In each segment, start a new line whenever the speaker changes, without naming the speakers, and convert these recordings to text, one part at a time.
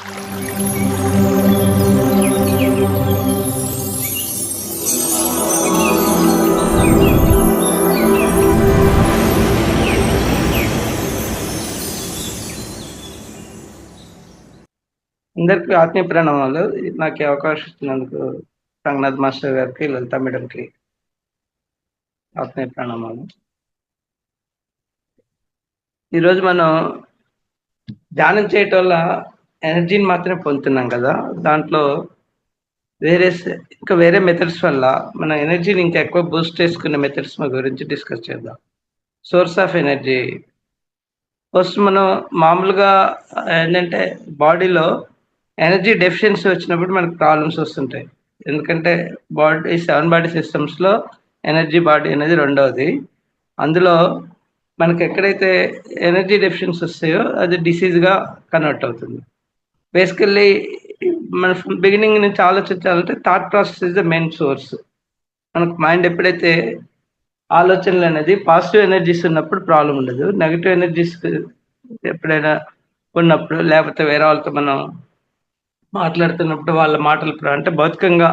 అందరికీ ఆత్మీయ ప్రణామాలు. నాకు ఈ అవకాశం ఇచ్చినందుకు రంగనాథ్ మాస్టర్ గారికి, లలిత మేడంకి ఆత్మీయ ప్రణామాలు. ఈరోజు మనం ధ్యానం చేయటం వల్ల ఎనర్జీని మాత్రమే పొందుతున్నాం కదా! దాంట్లో ఇంకా వేరే మెథడ్స్ వల్ల మన ఎనర్జీని ఇంకా ఎక్కువ బూస్ట్ చేసుకునే మెథడ్స్ గురించి డిస్కస్ చేద్దాం. Source of energy. ఫస్ట్ మనం మామూలుగా ఏంటంటే బాడీలో ఎనర్జీ డెఫిషియన్సీ వచ్చినప్పుడు మనకు ప్రాబ్లమ్స్ వస్తుంటాయి. ఎందుకంటే 7 బాడీ సిస్టమ్స్‌లో ఎనర్జీ బాడీ అనేది రెండవది. అందులో మనకి ఎక్కడైతే ఎనర్జీ డెఫిషియన్సీ వస్తాయో అది డిసీజ్‌గా కన్వర్ట్ అవుతుంది. బేసికల్లీ మన బిగినింగ్ నుంచి ఆలోచించాలంటే thought process is the main source. మనకు మైండ్ ఎప్పుడైతే ఆలోచనలు అనేది పాజిటివ్ ఎనర్జీస్ ఉన్నప్పుడు ప్రాబ్లమ్ ఉండదు. నెగెటివ్ ఎనర్జీస్ ఎప్పుడైనా ఉన్నప్పుడు లేకపోతే వేరే వాళ్ళతో మనం మాట్లాడుతున్నప్పుడు వాళ్ళ మాటలు అంటే భౌతికంగా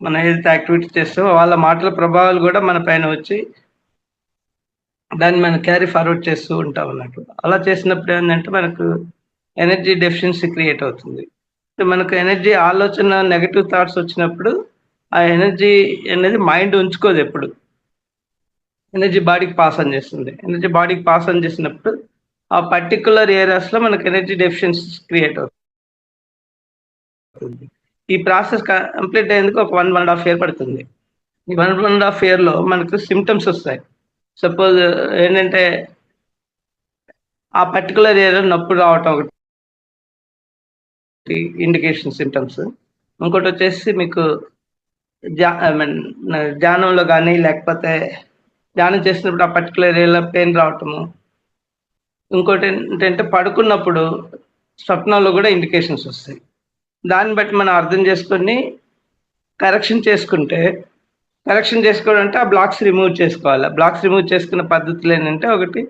మనం ఏదైతే యాక్టివిటీ చేస్తామో వాళ్ళ మాటల ప్రభావాలు కూడా మన పైన వచ్చి దాన్ని మనం క్యారీ ఫార్వర్డ్ చేస్తూ ఉంటాం అన్నట్టు. అలా చేసినప్పుడు ఏంటంటే మనకు ఎనర్జీ డెఫిషియన్సీ క్రియేట్ అవుతుంది. మనకు ఎనర్జీ ఆలోచన నెగటివ్ థాట్స్ వచ్చినప్పుడు ఆ ఎనర్జీ అనేది మైండ్ ఉంచుకోదు ఎప్పుడు. ఎనర్జీ బాడీకి పాస్ ఆన్ చేస్తుంది. ఎనర్జీ బాడీకి పాస్ ఆన్ చేసినప్పుడు ఆ పర్టిక్యులర్ ఏరియాస్‌లో మనకు ఎనర్జీ డెఫిషియన్సీ క్రియేట్ అవుతుంది. ఈ ప్రాసెస్ కంప్లీట్ అయ్యేందుకు ఒక 1, 1.5 ఇయర్ పడుతుంది. ఈ 1, 1.5 ఇయర్‌లో మనకు సింప్టమ్స్ వస్తాయి. సపోజ్ ఏంటంటే ఆ పర్టిక్యులర్ ఏరియాలో నొప్పి రావటం ఒకటి ఇండికేషన్ సింప్టమ్స్. ఇంకోటొచ్చేసి మీకు ఐ మీన్ ధ్యానంలో గానీ లేకపోతే ధ్యానం చేసినప్పుడు ఆ పర్టిక్యులర్ ఏరియాలో పెయిన్ రావటము. ఇంకోటి ఏంటంటే పడుకున్నప్పుడు స్వప్నాల్లో కూడా ఇండికేషన్స్ వస్తాయి. దాన్ని బట్టి మనం అర్థం చేసుకొని కరెక్షన్ చేసుకోవడం అంటే ఆ బ్లాక్స్ రిమూవ్ చేసుకోవాలి. బ్లాక్స్ రిమూవ్ చేసుకున్న పద్ధతులు ఏంటంటే ఒకటి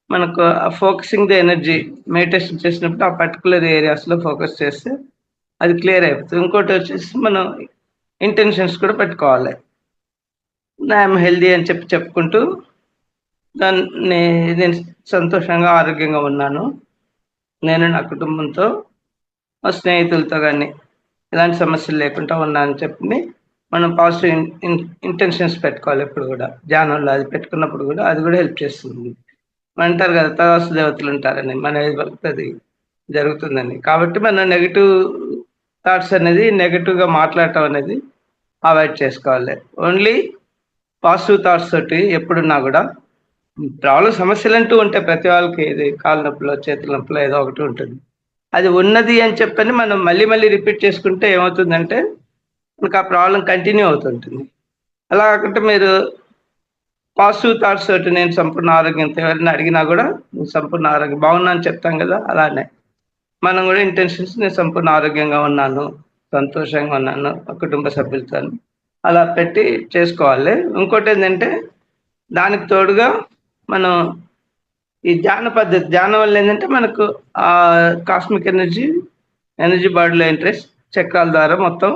మనకు ఫోకసింగ్ ది ఎనర్జీ మెడిటేషన్ చేసినప్పుడు ఆ పర్టికులర్ ఏరియాస్‌లో ఫోకస్ చేస్తే అది క్లియర్ అయిపోతుంది. ఇంకోటి వచ్చేసి మనం ఇంటెన్షన్స్ కూడా పెట్టుకోవాలి. ఐయామ్ హెల్తీ అని చెప్పుకుంటూ నేను సంతోషంగా, ఆరోగ్యంగా ఉన్నాను. నేను నా కుటుంబంతో, మా స్నేహితులతో గాని ఎలాంటి సమస్యలు లేకుండా ఉన్నానని చెప్పి మనం పాజిటివ్ ఇంటెన్షన్స్ పెట్టుకోవాలి ఎప్పుడు కూడా. ధ్యానంలో అది పెట్టుకున్నప్పుడు కూడా అది కూడా హెల్ప్ చేస్తుంది. అంటారు కదా! తదాస్తు దేవతలు ఉంటారని. మన ఏది పలికితే అది జరుగుతుందని. కాబట్టి మనం నెగెటివ్ థాట్స్ అనేది నెగెటివ్‌గా మాట్లాడటం అనేది అవాయిడ్ చేసుకోవాలి. ఓన్లీ పాజిటివ్ థాట్స్ తోటి ఎప్పుడున్నా కూడా సమస్యలంటూ ఉంటాయి ప్రతి వాళ్ళకి. ఇది కాళ్ళ నొప్పులో, చేతుల నొప్పులో ఏదో ఒకటి ఉంటుంది. అది ఉన్నది అని చెప్పని మనం మళ్ళీ మళ్ళీ రిపీట్ చేసుకుంటే ఏమవుతుందంటే మనకు ఆ ప్రాబ్లమ్ కంటిన్యూ అవుతుంటుంది. అలా కాకుండా మీరు పాజిటివ్ థాట్స్ తోటి నేను సంపూర్ణ ఆరోగ్యంతో ఎవరైనా అడిగినా కూడా సంపూర్ణ ఆరోగ్యం బాగున్నా అని చెప్తాం కదా! అలానే మనం కూడా ఇంటెన్షన్స్ నేను సంపూర్ణ ఆరోగ్యంగా ఉన్నాను, సంతోషంగా ఉన్నాను, కుటుంబ సభ్యులతోని అలా పెట్టి చేసుకోవాలి. ఇంకోటేంటంటే దానికి తోడుగా మనం ఈ ధ్యానం వల్ల ఏంటంటే మనకు కాస్మిక్ ఎనర్జీ బాడీలో ఇంట్రెస్ట్ చక్రాల ద్వారా మొత్తం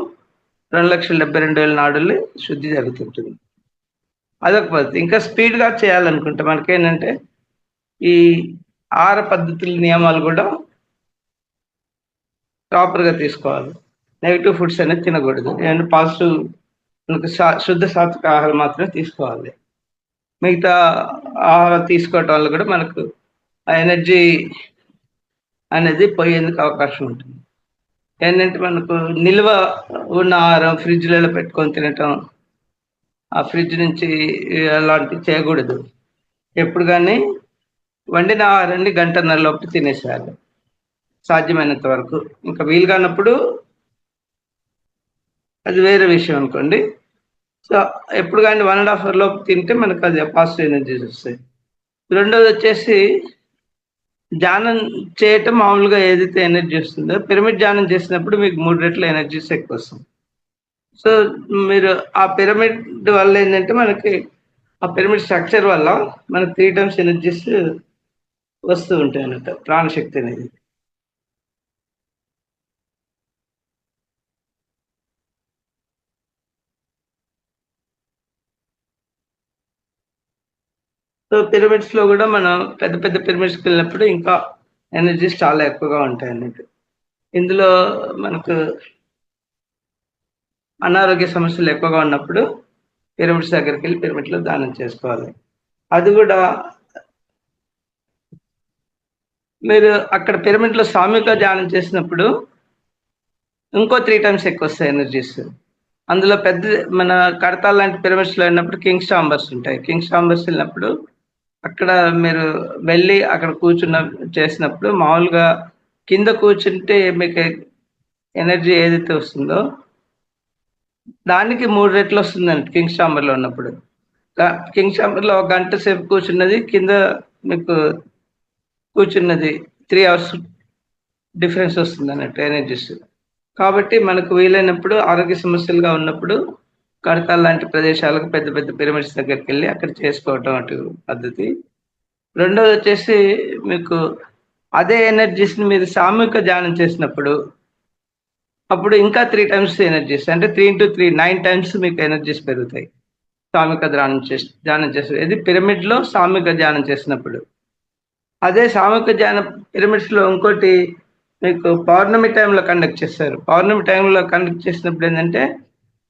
2,72,000 నాడులు శుద్ధి జరుగుతుంటుంది. అదొక పద్ధతి. ఇంకా స్పీడ్‌గా చేయాలనుకుంటే మనకేంటంటే ఈ ఆహార పద్ధతుల నియమాలు కూడా ప్రాపర్‌గా తీసుకోవాలి. నెగెటివ్ ఫుడ్స్ అనేది తినకూడదు. అండ్ పాజిటివ్ మనకు శుద్ధ సాత్విక ఆహారం మాత్రమే తీసుకోవాలి. మిగతా ఆహారం తీసుకోవటం వల్ల కూడా మనకు ఆ ఎనర్జీ అనేది పోయేందుకు అవకాశం ఉంటుంది. ఏంటంటే మనకు నిల్వ ఉన్న ఆహారం ఫ్రిడ్జ్‌లలో పెట్టుకొని తినటం, ఆ ఫ్రిడ్జ్ నుంచి అలాంటివి చేయకూడదు. ఎప్పుడు గాని వండిన ఆహారాన్ని గంటన్నర లోపు తినేసేయాలి. సాధ్యమైనంత వరకు. ఇంకా వీలు కానప్పుడు అది వేరే విషయం అనుకోండి. సో, ఎప్పుడు గాని 1 ½ అవర్ లోపు తింటే మనకు అది పాజిటివ్ ఎనర్జీస్ వస్తాయి. రెండోదొచ్చేసి ధ్యానం చేయటం మామూలుగా ఏదైతే ఎనర్జీ వస్తుందో పిరమిడ్ ధ్యానం చేసినప్పుడు మీకు 3 రెట్ల ఎనర్జీస్ ఎక్కువొస్తాయి. సో, మీరు ఆ పిరమిడ్ వల్ల ఏంటంటే మనకి ఆ పిరమిడ్ స్ట్రక్చర్ వల్ల మనకు 3 టైమ్స్ ఎనర్జీస్ వస్తూ ఉంటాయన్నమాట. ప్రాణశక్తి అనేది. సో పిరమిడ్స్ లో కూడా మనం పెద్ద పెద్ద పిరమిడ్స్కి వెళ్ళినప్పుడు ఇంకా ఎనర్జీస్ చాలా ఎక్కువగా ఉంటాయి అన్నట్టు. ఇందులో మనకు అనారోగ్య సమస్యలు ఎక్కువగా ఉన్నప్పుడు పిరమిడ్స్ దగ్గరికి వెళ్ళి పిరమిడ్లో దానం చేసుకోవాలి. అది కూడా మీరు అక్కడ పిరమిడ్లో సామూహిక ధ్యానం చేసినప్పుడు ఇంకో 3 టైమ్స్ ఎక్కువ వస్తాయి ఎనర్జీస్. అందులో పెద్ద మన కడతాల్ లాంటి పిరమిడ్స్లో వెళ్ళినప్పుడు కింగ్స్ ఛాంబర్స్ ఉంటాయి. కింగ్స్ ఛాంబర్స్ వెళ్ళినప్పుడు అక్కడ మీరు వెళ్ళి అక్కడ చేసినప్పుడు మామూలుగా కింద కూర్చుంటే మీకు ఎనర్జీ ఏదైతే వస్తుందో దానికి 3 రెట్లు వస్తుందండి కింగ్స్ ఛాంబర్లో ఉన్నప్పుడు. కింగ్స్ ఛాంబర్లో 1 గంట సేపు కూర్చున్నది కింద మీకు కూర్చున్నది 3 అవర్స్ డిఫరెన్స్ వస్తుంది అన్నట్టు ఎనర్జీస్. కాబట్టి మనకు వీలైనప్పుడు ఆరోగ్య సమస్యలుగా ఉన్నప్పుడు కడతాల్ లాంటి ప్రదేశాలకు పెద్ద పెద్ద పిరమిడ్స్ దగ్గరికి వెళ్ళి అక్కడ చేసుకోవటం అటు పద్ధతి. రెండోది వచ్చేసి మీకు అదే ఎనర్జీస్ని మీరు సామూహిక ధ్యానం చేసినప్పుడు అప్పుడు ఇంకా 3 టైమ్స్ ఎనర్జీస్, అంటే 3 into 3 9 టైమ్స్ మీకు ఎనర్జీస్ పెరుగుతాయి సామూహిక ధ్యానం చేసి. ఇది పిరమిడ్లో సామూహిక ధ్యానం చేసినప్పుడు. అదే సామూహిక ధ్యానం పిరమిడ్స్లో ఇంకోటి మీకు పౌర్ణమి టైంలో కండక్ట్ చేస్తారు. పౌర్ణమి టైంలో కండక్ట్ చేసినప్పుడు ఏంటంటే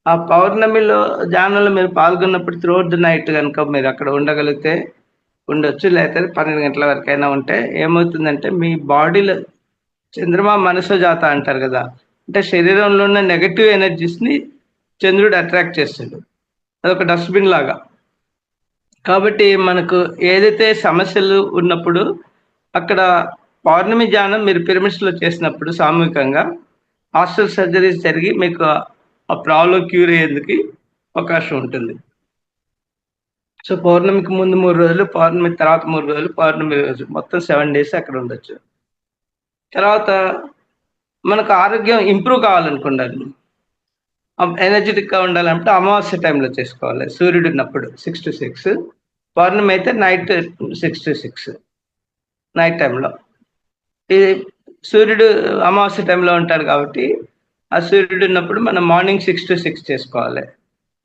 ఆ పౌర్ణమిలో ధ్యానంలో మీరు పాల్గొన్నప్పుడు త్రూఅవుట్ ది నైట్ కనుక మీరు అక్కడ ఉండగలిగితే ఉండొచ్చు, లేకపోతే 12 గంటల వరకైనా ఉంటే ఏమవుతుందంటే మీ బాడీలో చంద్రమా మనసో జాత అంటారు కదా, అంటే శరీరంలో ఉన్న నెగటివ్ ఎనర్జీస్ని చంద్రుడు అట్రాక్ట్ చేస్తాడు. అదొక డస్ట్బిన్ లాగా. కాబట్టి మనకు ఏదైతే సమస్యలు ఉన్నప్పుడు అక్కడ పౌర్ణమి ధ్యానం మీరు పిరమిడ్స్లో చేసినప్పుడు సామూహికంగా హాస్టల్ సర్జరీస్ జరిగి మీకు ఆ ప్రాబ్లం క్యూర్ అయ్యేందుకు అవకాశం ఉంటుంది. సో పౌర్ణమికి ముందు 3 రోజులు, పౌర్ణమి తర్వాత 3 రోజులు, పౌర్ణమి రోజు మొత్తం 7 డేస్ అక్కడ ఉండొచ్చు. తర్వాత మనకు ఆరోగ్యం ఇంప్రూవ్ కావాలనుకున్నాను, ఎనర్జెటిక్గా ఉండాలంటే అమావాస్య టైంలో చేసుకోవాలి. సూర్యుడు ఉన్నప్పుడు 6 to 6, పౌర్ణమి అయితే నైట్ 6 to 6 నైట్ టైంలో. ఇది సూర్యుడు అమావాస్య టైంలో ఉంటాడు కాబట్టి ఆ సూర్యుడు ఉన్నప్పుడు మనం మార్నింగ్ 6 to 6 చేసుకోవాలి.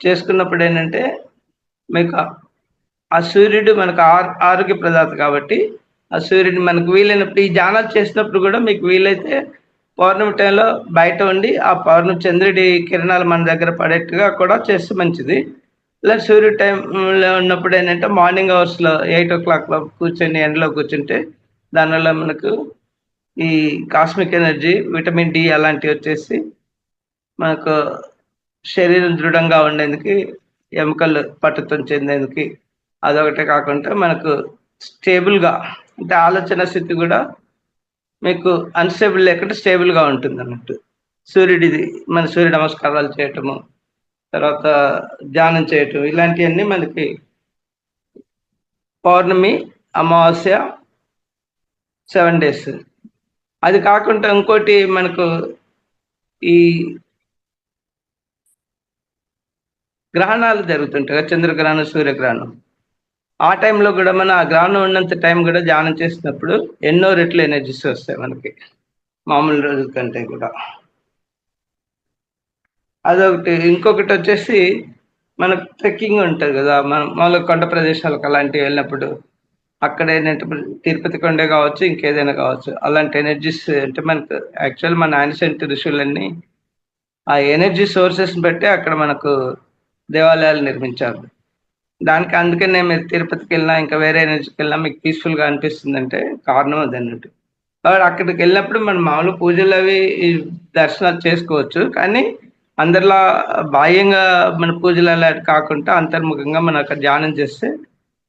చేసుకున్నప్పుడు ఏంటంటే మీకు ఆ సూర్యుడు మనకు ఆరోగ్య ప్రదాత కాబట్టి ఆ సూర్యుడు మనకు వీలైనప్పుడు ఈ ధ్యానాలు చేసినప్పుడు కూడా మీకు వీలైతే పౌర్ణమి టైంలో బయట ఉండి ఆ పౌర్ణమి చంద్రుడి కిరణాలు మన దగ్గర పడేట్టుగా కూడా చేస్తే మంచిది. ఇలా సూర్యుడు టైంలో ఉన్నప్పుడు ఏంటంటే మార్నింగ్ అవర్స్లో 8 o'clock కూర్చొని ఎండలో కూర్చుంటే దానివల్ల మనకు ఈ కాస్మిక్ ఎనర్జీ, విటమిన్ డి అలాంటివి వచ్చేసి మనకు శరీరం దృఢంగా ఉండేందుకు, ఎముకలు పట్టుతం చెందేందుకు, అదొకటే కాకుండా మనకు స్టేబుల్గా అంటే ఆలోచన స్థితి కూడా మీకు అన్స్టేబుల్ లేకుండా స్టేబుల్గా ఉంటుంది అన్నట్టు. సూర్యుడిది మన సూర్య నమస్కారాలు చేయటము, తర్వాత ధ్యానం చేయటం, ఇలాంటివన్నీ మనకి పౌర్ణమి, అమావాస్య 7 days. అది కాకుండా ఇంకోటి మనకు ఈ గ్రహణాలు జరుగుతుంటాయి కదా, చంద్రగ్రహణం, సూర్యగ్రహణం. ఆ టైంలో కూడా మన ఆ గ్రహణం ఉన్నంత టైం కూడా ధ్యానం చేసినప్పుడు ఎన్నో రెట్లు ఎనర్జీస్ వస్తాయి మనకి మామూలు రోజుల కంటే కూడా. అదొకటి. ఇంకొకటి వచ్చేసి మనకు ట్రెక్కింగ్ ఉంటుంది కదా, మనం మామూలుగా కొండ ప్రదేశాలకు అలాంటివి వెళ్ళినప్పుడు అక్కడ ఏంటంటే తిరుపతి కొండే కావచ్చు, ఇంకేదైనా కావచ్చు, అలాంటి ఎనర్జీస్ అంటే మనకు యాక్చువల్ మన యాన్షియంట్ ఋషులన్నీ ఆ ఎనర్జీ సోర్సెస్ని బట్టి అక్కడ మనకు దేవాలయాలు నిర్మించారు. దానికి అందుకనే మీరు తిరుపతికి వెళ్ళినా ఇంకా వేరే ఎనర్జీకి వెళ్ళినా మీకు పీస్ఫుల్గా అనిపిస్తుంది అంటే కారణం అది అన్నట్టు. కాబట్టి అక్కడికి వెళ్ళినప్పుడు మనం మామూలు పూజలు అవి దర్శనాలు చేసుకోవచ్చు, కానీ అందరిలా బాహ్యంగా మన పూజలు అలా కాకుండా అంతర్ముఖంగా మనం అక్కడ ధ్యానం చేస్తే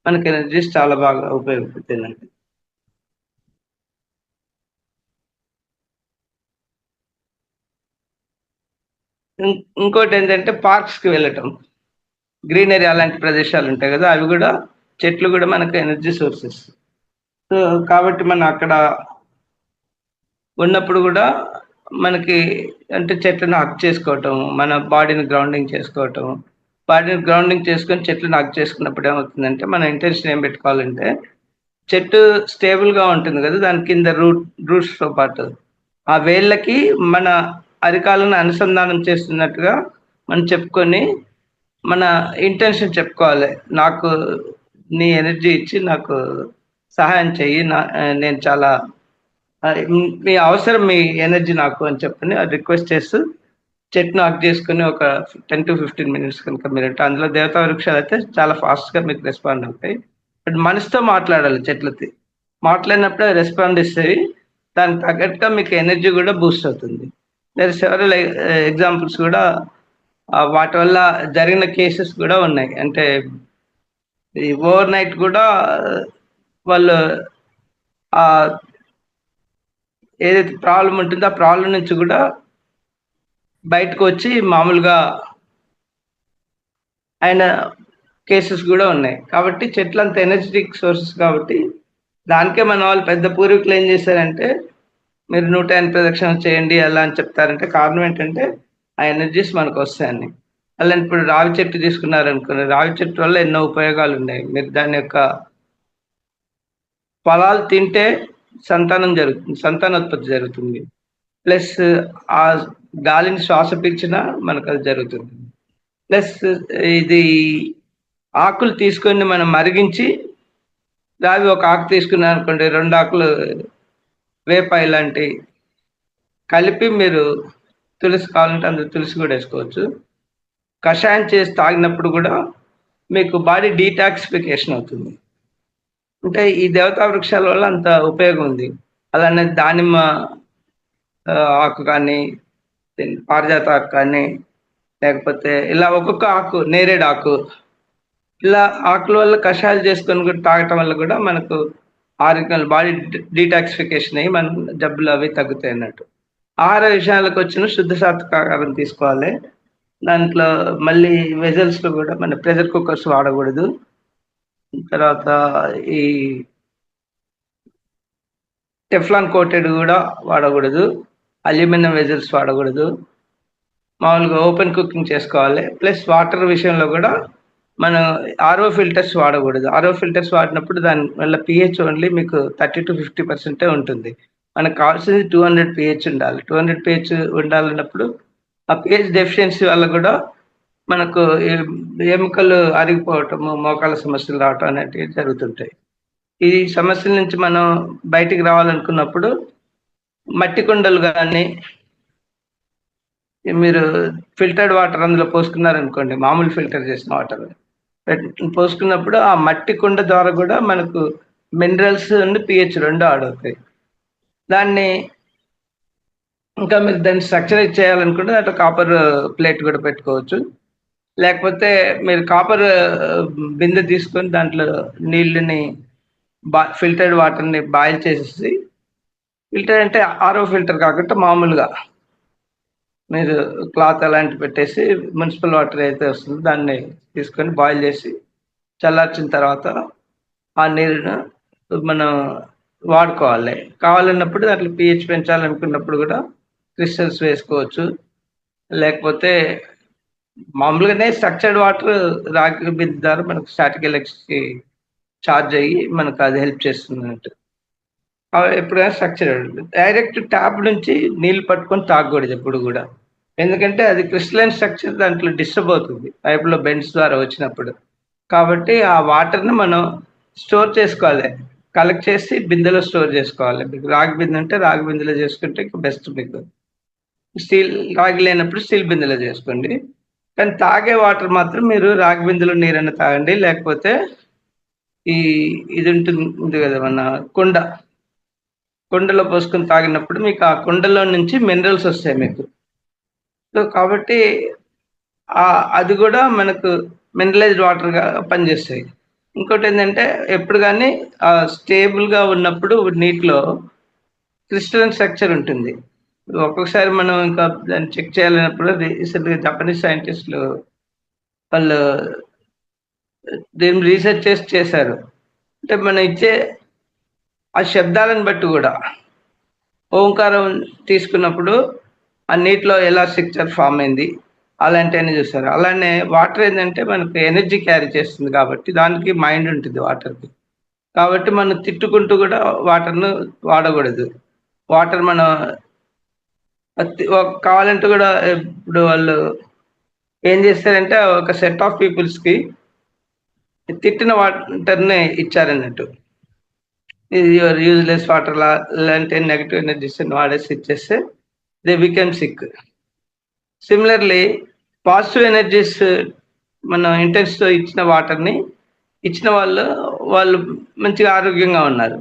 మనకి ఎనర్జీస్ చాలా బాగా ఉపయోగపడుతుందండి. ఇంకోటి ఏంటంటే పార్క్స్కి వెళ్ళటం, గ్రీనరీ అలాంటి ప్రదేశాలు ఉంటాయి కదా, అవి కూడా చెట్లు కూడా మనకు ఎనర్జీ సోర్సెస్. సో కాబట్టి మనం అక్కడ ఉన్నప్పుడు కూడా మనకి అంటే చెట్లను హక్ చేసుకోవటం, మన బాడీని గ్రౌండింగ్ చేసుకోవటం, బాడీని గ్రౌండింగ్ చేసుకొని చెట్లను హక్ చేసుకున్నప్పుడు ఏమవుతుందంటే మన ఇంటెన్షన్ ఏం పెట్టుకోవాలంటే చెట్టు స్టేబుల్గా ఉంటుంది కదా, దాని కింద రూట్స్తో పాటు ఆ వేళ్ళకి మన అరికాలను అనుసంధానం చేస్తున్నట్టుగా మనం చెప్పుకొని మన ఇంటెన్షన్ చెప్పుకోవాలి. నాకు నీ ఎనర్జీ ఇచ్చి నాకు సహాయం చెయ్యి. నేను చాలా మీ అవసరం మీ ఎనర్జీ నాకు అని చెప్పని రిక్వెస్ట్ చేస్తూ చెట్టుని హగ్ చేసుకొని ఒక 10-15 మినిట్స్ కనుక మీరంటే అందులో దేవతా వృక్షాలు అయితే చాలా ఫాస్ట్‌గా మీకు రెస్పాండ్ అవుతాయి. బట్ మనసుతో మాట్లాడాలి చెట్లకి. మాట్లాడినప్పుడే రెస్పాండ్ ఇస్తాయి. దానికి తగ్గట్టుగా మీకు ఎనర్జీ కూడా బూస్ట్ అవుతుంది. దేర్ ఆర్ సెవరల్ ఎగ్జాంపుల్స్ కూడా వాటి వల్ల జరిగిన కేసెస్ కూడా ఉన్నాయి. అంటే ఈ ఓవర్ నైట్ కూడా వాళ్ళు ఏదైతే ప్రాబ్లమ్ ఉంటుందో ఆ ప్రాబ్లమ్ నుంచి కూడా బయటకు వచ్చి మామూలుగా ఆయన కేసెస్ కూడా ఉన్నాయి. కాబట్టి చెట్లు అంత ఎనర్జెటిక్ సోర్సెస్ కాబట్టి దానికే మన వాళ్ళు పెద్ద పూర్వీకులు ఏం చేశారంటే మీరు 180 ప్రదక్షిణలు చేయండి అలా అని చెప్తారంటే కారణం ఏంటంటే ఆ ఎనర్జీస్ మనకు వస్తాయని. అలా ఇప్పుడు రావి చెట్టు తీసుకున్నారనుకోండి, రావి చెట్టు వల్ల ఎన్నో ఉపయోగాలు ఉన్నాయి. మీరు దాని యొక్క ఫలాలు తింటే సంతానోత్పత్తి జరుగుతుంది. ప్లస్ ఆ గాలిని శ్వాస పీల్చినా మనకు అది జరుగుతుంది. ప్లస్ ఇది ఆకులు తీసుకొని మనం మరిగించి రావి ఒక ఆకు తీసుకున్నాం అనుకోండి, 2 ఆకులు వేప ఇలాంటి కలిపి మీరు తులసి కావాలంటే అందులో తులసి కూడా వేసుకోవచ్చు. కషాయం చేసి తాగినప్పుడు కూడా మీకు బాడీ డీటాక్సిఫికేషన్ అవుతుంది. అంటే ఈ దేవతా వృక్షాల వల్ల అంత ఉపయోగం ఉంది. అలానే దానిమ్మ ఆకు కానీ, పారిజాత ఆకు కానీ, లేకపోతే ఇలా ఒక్కొక్క ఆకు, నేరేడు ఆకు, ఇలా ఆకుల వల్ల కషాయాలు చేసుకొని కూడా తాగటం వల్ల కూడా మనకు ఆరోగ్యాలు బాడీ డీటాక్సిఫికేషన్ అయ్యి మన జబ్బులు అవి తగ్గుతాయి అన్నట్టు. ఆహార విషయాలకు వచ్చిన శుద్ధ సాత్విక ఆహారం తీసుకోవాలి. దాంట్లో మళ్ళీ వెజల్స్‌లో కూడా మన ప్రెషర్ కుక్కర్స్ వాడకూడదు. తర్వాత ఈ టెఫ్లాన్ కోటెడ్ కూడా వాడకూడదు. అల్యూమినియం వెజల్స్ వాడకూడదు. మామూలుగా ఓపెన్ కుకింగ్ చేసుకోవాలి. ప్లస్ వాటర్ విషయంలో కూడా మనం ఆర్ఓ ఫిల్టర్స్ వాడకూడదు. ఆర్ఓ ఫిల్టర్స్ వాడినప్పుడు దాని వల్ల పీహెచ్ ఓన్లీ మీకు 30-50% ఉంటుంది. మనకు కావాల్సింది 200 పీహెచ్ ఉండాలి. 200 పీహెచ్ ఉండాలన్నప్పుడు ఆ పీహెచ్ డెఫిషియన్సీ వల్ల కూడా మనకు ఎముకలు అరిగిపోవటము, మోకాళ్ళ సమస్యలు రావటం అనేటివి జరుగుతుంటాయి. ఈ సమస్యల నుంచి మనం బయటికి రావాలనుకున్నప్పుడు మట్టి కుండలు కానీ మీరు ఫిల్టర్డ్ వాటర్ అందులో పోసుకున్నారనుకోండి, మామూలు ఫిల్టర్ చేసిన వాటర్ పోసుకున్నప్పుడు ఆ మట్టి కుండ ద్వారా కూడా మనకు మినరల్స్ అండ్ పీహెచ్ 2 యాడ్ అవుతాయి. దాన్ని ఇంకా మీరు దాన్ని స్ట్రక్చరైజ్ చేయాలనుకుంటే దాంట్లో కాపర్ ప్లేట్ కూడా పెట్టుకోవచ్చు. లేకపోతే మీరు కాపర్ బిందె తీసుకొని దాంట్లో నీళ్ళని ఫిల్టర్డ్ వాటర్‌ని బాయిల్ చేసేసి, ఫిల్టర్ అంటే ఆర్ఓ ఫిల్టర్ కాకుండా మామూలుగా మీరు క్లాత్ అలాంటివి పెట్టేసి మున్సిపల్ వాటర్ అయితే వస్తుందో దాన్ని తీసుకొని బాయిల్ చేసి చల్లార్చిన తర్వాత ఆ నీరును మనం వాడుకోవాలి. కావాలన్నప్పుడు దాంట్లో పీహెచ్ పెంచాలనుకున్నప్పుడు కూడా క్రిస్టల్స్ వేసుకోవచ్చు. లేకపోతే మామూలుగానే స్ట్రక్చర్డ్ వాటర్ రాగి బిందె ద్వారా మనకు స్టాటిక్ ఎలక్ట్రిసిటీ చార్జ్ అయ్యి మనకు అది హెల్ప్ చేస్తుందన్నట్టు. ఎప్పుడైనా స్ట్రక్చర్డ్ డైరెక్ట్ ట్యాప్ నుంచి నీళ్ళు పట్టుకొని తాగకూడదు ఎప్పుడు కూడా. ఎందుకంటే అది క్రిస్టలైన్ స్ట్రక్చర్ దాంట్లో డిస్టర్బ్ అవుతుంది పైప్‌లో బెండ్స్ ద్వారా వచ్చినప్పుడు. కాబట్టి ఆ వాటర్‌ని మనం స్టోర్ చేసుకోవాలి. కలెక్ట్ చేసి బిందెలో స్టోర్ చేసుకోవాలి. మీకు రాగి బిందె ఉంటే రాగి బిందెలో చేసుకుంటే బెస్ట్ మీకు. స్టీల్ రాగి లేనప్పుడు స్టీల్ బిందెలో చేసుకోండి. కానీ తాగే వాటర్ మాత్రం మీరు రాగి బిందెలో నీరన్నా తాగండి. లేకపోతే ఈ ఇది ఉంటుంది కదా మన కుండలో పోసుకొని తాగినప్పుడు మీకు ఆ కుండలో నుంచి మినరల్స్ వస్తాయి మీకు. సో కాబట్టి అది కూడా మనకు మినరలైజ్డ్ వాటర్‌గా పనిచేస్తాయి. ఇంకోటేంటంటే ఎప్పుడు గాని స్టేబుల్‌గా ఉన్నప్పుడు నీటిలో క్రిస్టలైన్ స్ట్రక్చర్ ఉంటుంది. ఒక్కొక్కసారి మనం ఇంకా దాన్ని చెక్ చేయాలన్నప్పుడు రీసెంట్‌గా జపనీస్ సైంటిస్ట్‌లు వాళ్ళు దీన్ని రీసెర్చ్ చేశారు. అంటే మనం ఇచ్చే ఆ శబ్దాలను బట్టి కూడా ఓంకారం తీసుకున్నప్పుడు ఆ నీటిలో ఎలా స్ట్రక్చర్ ఫార్మ్ అయింది అలాంటివన్నీ చూస్తారు. అలానే వాటర్ ఏంటంటే మనకు ఎనర్జీ క్యారీ చేస్తుంది కాబట్టి దానికి మైండ్ ఉంటుంది వాటర్‌కి. కాబట్టి మనం తిట్టుకుంటూ కూడా వాటర్‌ను వాడకూడదు. వాటర్ మనం కావాలంటే కూడా ఇప్పుడు వాళ్ళు ఏం చేస్తారంటే ఒక సెట్ ఆఫ్ పీపుల్స్‌కి తిట్టిన వాటర్‌నే ఇచ్చారన్నట్టు. ఇది యువర్ యూజ్‌లెస్ వాటర్ లాంటి నెగెటివ్ ఎనర్జీస్‌ని వాడేసి ఇచ్చేస్తే they became sick. Similarly positive energies మనం ఇంటెన్స్‌తో ఇచ్చిన వాటర్‌ని ఇచ్చిన వాళ్ళు మంచిగా ఆరోగ్యంగా ఉన్నారు.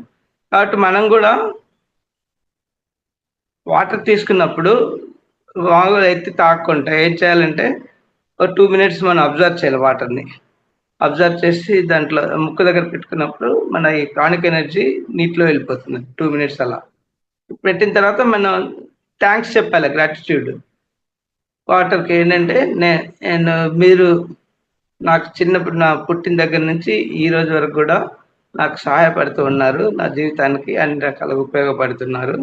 కాబట్టి మనం గూడా వాటర్ తీసుకున్నప్పుడు మామూలుగా ఎత్తి తాగకుండా ఏం చేయాలంటే, ఒక 2 మినిట్స్ మనం అబ్జర్వ్ చేయాలి వాటర్‌ని. అబ్జర్వ్ చేసి దాంట్లో ముక్కు దగ్గర పెట్టుకున్నప్పుడు మన ఈ ప్రాణిక్ ఎనర్జీ నీటిలో వెళ్ళిపోతుంది 2 మినిట్స్ అలా. పెట్టిన తర్వాత మనం థాంక్స్ చెప్పాలి గ్రాటిట్యూడ్. వాటర్‌కి ఏంటంటే నేను మీరు నాకు చిన్నప్పుడు నా పుట్టిన దగ్గర నుంచి ఈ రోజు వరకు గూడా నాకు సహాయపడుతూ ఉన్నారు. నా జీవితానికి అన్ని రకాలుగా ఉపయోగపడుతున్నారు.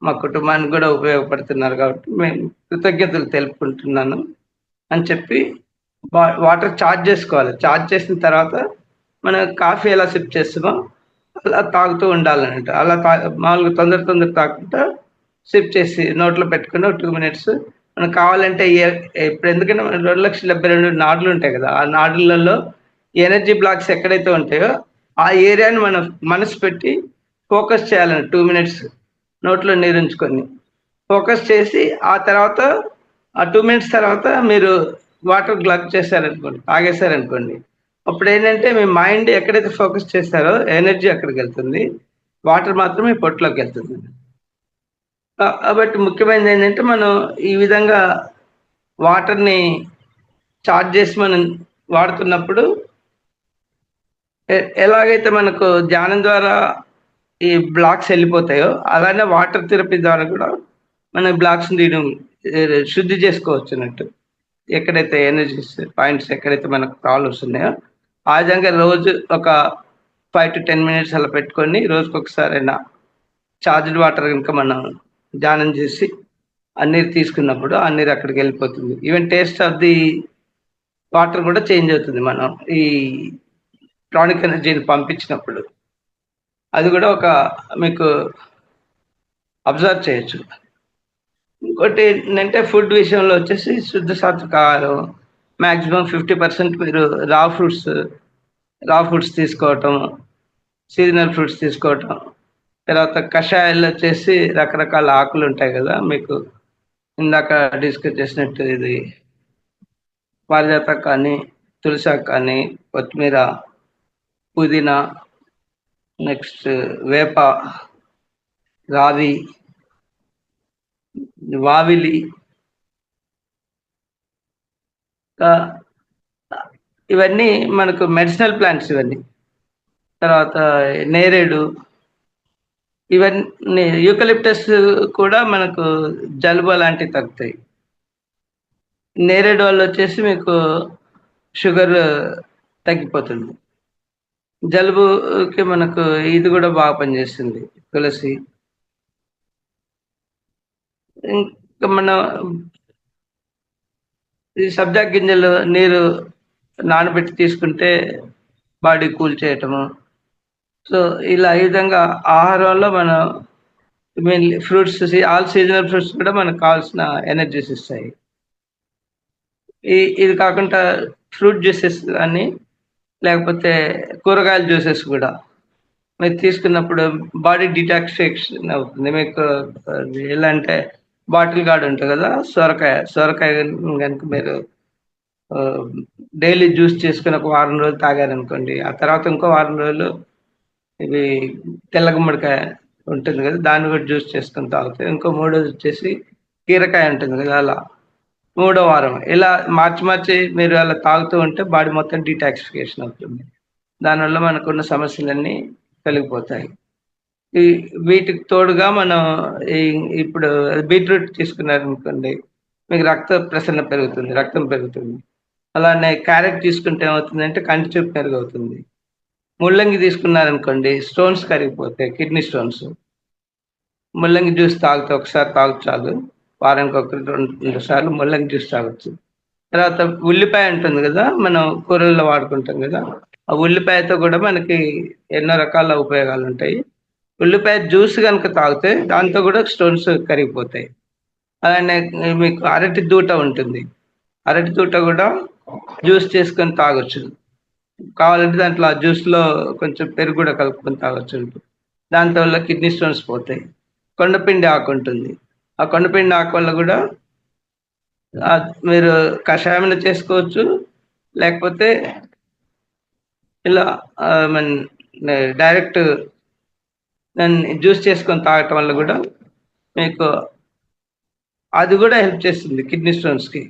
మా కుటుంబానికి గూడా ఉపయోగపడుతున్నారు కాబట్టి మేము కృతజ్ఞతలు తెలుపుకుంటున్నాను అని చెప్పి వాటర్ చార్జ్ చేసుకోవాలి. చార్జ్ చేసిన తర్వాత మనం కాఫీ ఎలా సిప్ చేస్తామో అలా తాగుతూ ఉండాలన్నట్టు. అలా మామూలుగా తొందర తాగకుండా సిప్ చేసి నోట్లో పెట్టుకొని ఒక 2 మినిట్స్ మనకు కావాలంటే ఇప్పుడు ఎందుకంటే మన 2,72,000 నాడులు ఉంటాయి కదా! ఆ నాడులలో ఎనర్జీ బ్లాక్స్ ఎక్కడైతే ఉంటాయో ఆ ఏరియాని మనం మనసు పెట్టి ఫోకస్ చేయాలండి 2 మినిట్స్ నోట్లో నీరుంచుకొని. ఫోకస్ చేసి ఆ తర్వాత ఆ 2 మినిట్స్ తర్వాత మీరు వాటర్ గ్లగ్ చేశారనుకోండి, తాగేశారనుకోండి. అప్పుడేంటంటే మీ మైండ్ ఎక్కడైతే ఫోకస్ చేశారో ఎనర్జీ అక్కడికెళ్తుంది. వాటర్ మాత్రం మీ పొట్టలోకెళ్తుంది. కాబట్టి ముఖ్యమైనదేంటంటే మనం ఈ విధంగా వాటర్‌ని చార్జ్ చేసి మనం వాడుతున్నప్పుడు ఎలాగైతే మనకు ధ్యానం ద్వారా ఈ బ్లాక్స్ ఎళ్ళిపోతాయో, అలానే వాటర్ థెరపీ ద్వారా కూడా మన బ్లాక్స్‌ని తీయడం శుద్ధి చేసుకోవచ్చన్నట్టు. ఎక్కడైతే ఎనర్జీస్ పాయింట్స్ ఎక్కడైతే మనకు ప్రాబ్లమ్స్ ఉన్నాయో, ఆ విధంగా రోజు ఒక 5-10 మినిట్స్ అలా పెట్టుకొని రోజుకొకసారైనా చార్జ్డ్ వాటర్ గనుక మనం ధ్యానం చేసి ఆ నీరు తీసుకున్నప్పుడు ఆ నీరు అక్కడికెళ్ళిపోతుంది. Even taste of the water కూడా చేంజ్ అవుతుంది. మనం ఈ ప్రాణిక్ ఎనర్జీని పంపించినప్పుడు. అది కూడా ఒక మీకు అబ్జర్వ్ చేయొచ్చు. ఇంకోటి ఏంటంటే ఫుడ్ విషయంలో వచ్చేసి శుద్ధ సాత్విక ఆహారం మాక్సిమం 50% మీరు రా ఫ్రూట్స్ తీసుకోవటం, సీజనల్ ఫ్రూట్స్ తీసుకోవటం. తర్వాత కషాయాల్లో వచ్చేసి రకరకాల ఆకులుంటాయి గదా! మీకు ఇందాక డిస్కస్ చేసినట్టు ఇది పారిజాతం కానీ, తులసాకు కానీ, కొత్తిమీర, పుదీనా, నెక్స్ట్ వేప, రావి, వావిలి ఆహ్, ఇవన్నీ మనకు మెడిసినల్ ప్లాంట్స్ ఇవన్నీ. తర్వాత నేరేడు ఇవన్నీ యూకలిప్టస్ కూడా మనకు జలుబు అలాంటివి తగ్గుతాయి. నేరేడు వల్లొచ్చేసి మీకు షుగర్ తగ్గిపోతుంది. జలుబుకి మనకు ఇది గూడా బాగా పనిచేస్తుంది. తులసి. ఇంకా మనం ఈ సబ్జా గింజలు నీరు నానబెట్టి తీసుకుంటే బాడీ కూల్ చేయటము. సో, ఇలా ఈ విధంగా ఆహారంలో మనం mainly fruits all seasonal fruits కూడా మనకు కావాల్సిన ఎనర్జీస్ ఇస్తాయి. ఇది కాకుండా ఫ్రూట్ జ్యూసెస్ గానీ, లేకపోతే కూరగాయల జ్యూసెస్ గూడా మీరు తీసుకున్నప్పుడు బాడీ డిటాక్సిఫికేషన్ అవుతుంది. మీకు ఎలా అంటే బాటిల్ గార్డ్ ఉంటది గదా! సొరకాయ గనుక మీరు ఆహ్, డైలీ జ్యూస్ చేసుకొని ఒక వారం రోజులు తాగారనుకోండి. ఆ తర్వాత ఇంకో వారం రోజులు ఇది తెల్ల గుమ్మడికాయ ఉంటుంది గదా! దాన్ని గూడా జ్యూస్ చేసుకొని తాగితే ఇంకో మూడోదొచ్చేసి కీరకాయ ఉంటుంది గదా! అలా మూడో వారం. ఇలా మార్చి మీరు అలా తాగుతూ ఉంటే బాడీ మొత్తం డీటాక్సిఫికేషన్ అవుతుంది. దానివల్ల మనకున్న సమస్యలన్నీ తొలగిపోతాయి. ఈ వీటికి తోడుగా మనం ఈ ఇప్పుడు బీట్రూట్ తీసుకున్నారనుకోండి, మీకు రక్త ప్రసరణ పెరుగుతుంది. రక్తం పెరుగుతుంది. అలానే క్యారెట్ తీసుకుంటే ఏమవుతుందంటే కంటి చూపు మెరుగవుతుంది. ముల్లంగి తీసుకున్నారనుకోండి స్టోన్స్ కరిగిపోతాయి. Kidney stones. ముల్లంగి జ్యూస్ తాగితే ఒకసారి తాగితే చాలు. వారానికి ఒక 2 సార్లు ముల్లంగి జ్యూస్ తాగొచ్చు. తర్వాత ఉల్లిపాయ ఉంటుంది గదా! మనం కూరల్లో వాడుకుంటాం గదా! ఆ ఉల్లిపాయతో గూడా మనకి ఎన్నో రకాల ఉపయోగాలుంటాయి. ఉల్లిపాయ జ్యూస్ గనుక తాగితే దాంతో గూడా స్టోన్స్ కరిగిపోతాయి. అలానే మీకు అరటి దూట ఉంటుంది. అరటి దూట గూడా జ్యూస్ చేసుకొని తాగొచ్చు. కావాలంటే దాంట్లో ఆ జ్యూస్‌లో కొంచెం పెరుగు గూడా కలుపుకొని తాగొచ్చు. దాంతో వల్ల కిడ్నీ స్టోన్స్ పోతాయి. కొండపిండి ఆకుంటుంది. ఆ కొండపిండి ఆకు వల్ల గూడా మీరు కషాయమైనా చేసుకోవచ్చు. లేకపోతే ఇలా మీన్ డైరెక్ట్ దాన్ని జ్యూస్ చేసుకొని తాగటం వల్ల గూడా మీకు అది గూడా హెల్ప్ చేస్తుంది కిడ్నీ స్టోన్స్‌కి.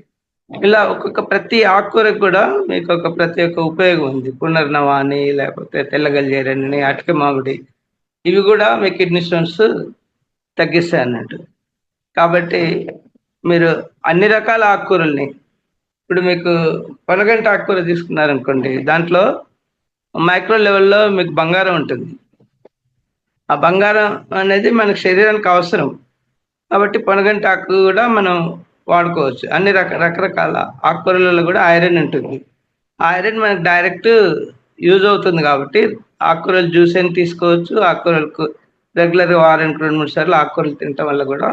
ఇలా ఒక్కొక్క ప్రతి ఆకుకూరకు కూడా మీకు ఒక ప్రతి ఒక్క ఉపయోగం ఉంది. పునర్నవాని, లేకపోతే తెల్ల గల్జేరని, అటిక మామిడి ఇవి గూడా మీ కిడ్నీ స్టోన్స్ తగ్గిస్తాయన్నట్టు. కాబట్టి మీరు అన్ని రకాల ఆకుకూరల్ని ఇప్పుడు మీకు పొనగంటి ఆకుకూర తీసుకున్నారనుకోండి, దాంట్లో మైక్రో లెవెల్‌లో మీకు బంగారం ఉంటుంది. ఆ బంగారం అనేది మనకు శరీరానికి అవసరం. కాబట్టి పొనగంటి ఆకు గూడా మనం వాడుకోవచ్చు. అన్ని రకరకాల ఆకుకూరలలో గూడా ఐరన్ ఉంటుంది. ఆ ఐరన్ మనకు డైరెక్ట్ యూజ్ అవుతుంది గాబట్టి, ఆకుకూరలు జ్యూస్ అయిన తీసుకోవచ్చు. ఆకుకూరలకు రెగ్యులర్‌గా వారానికి 2, 3 సార్లు ఆకుకూరలు తినటం వల్ల గూడా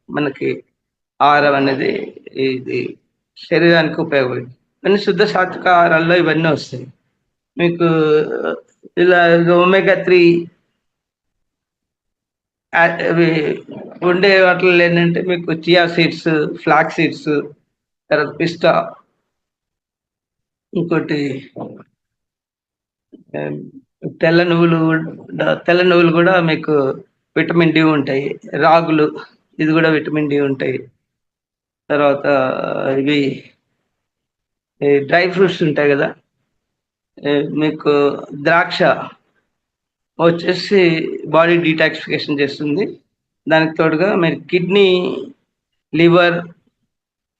మనకి ఆహారం అనేది ఇది శరీరానికి ఉపయోగపడుతుంది. అన్ని శుద్ధ సాత్విక ఆహారాల్లో ఇవన్నీ వస్తాయి. మీకు ఇలా ఒమేగా 3 అవి ఉండే వాటిల్లో ఏంటంటే మీకు చియా సీడ్స్, ఫ్లాక్స్ సీడ్స్, తర్వాత పిస్తా, ఇంకోటి ఆహ్, తెల్ల నువ్వులు గూడా మీకు విటమిన్ డి ఉంటాయి. రాగులు ఇది గూడా విటమిన్ డి ఉంటాయి. తర్వాత ఇవి ఈ డ్రై ఫ్రూట్స్ ఉంటాయి గదా! మీకు ద్రాక్ష వచ్చేసి బాడీ డీటాక్సిఫికేషన్ చేస్తుంది. దానికి తోడుగా మీరు కిడ్నీ, లివర్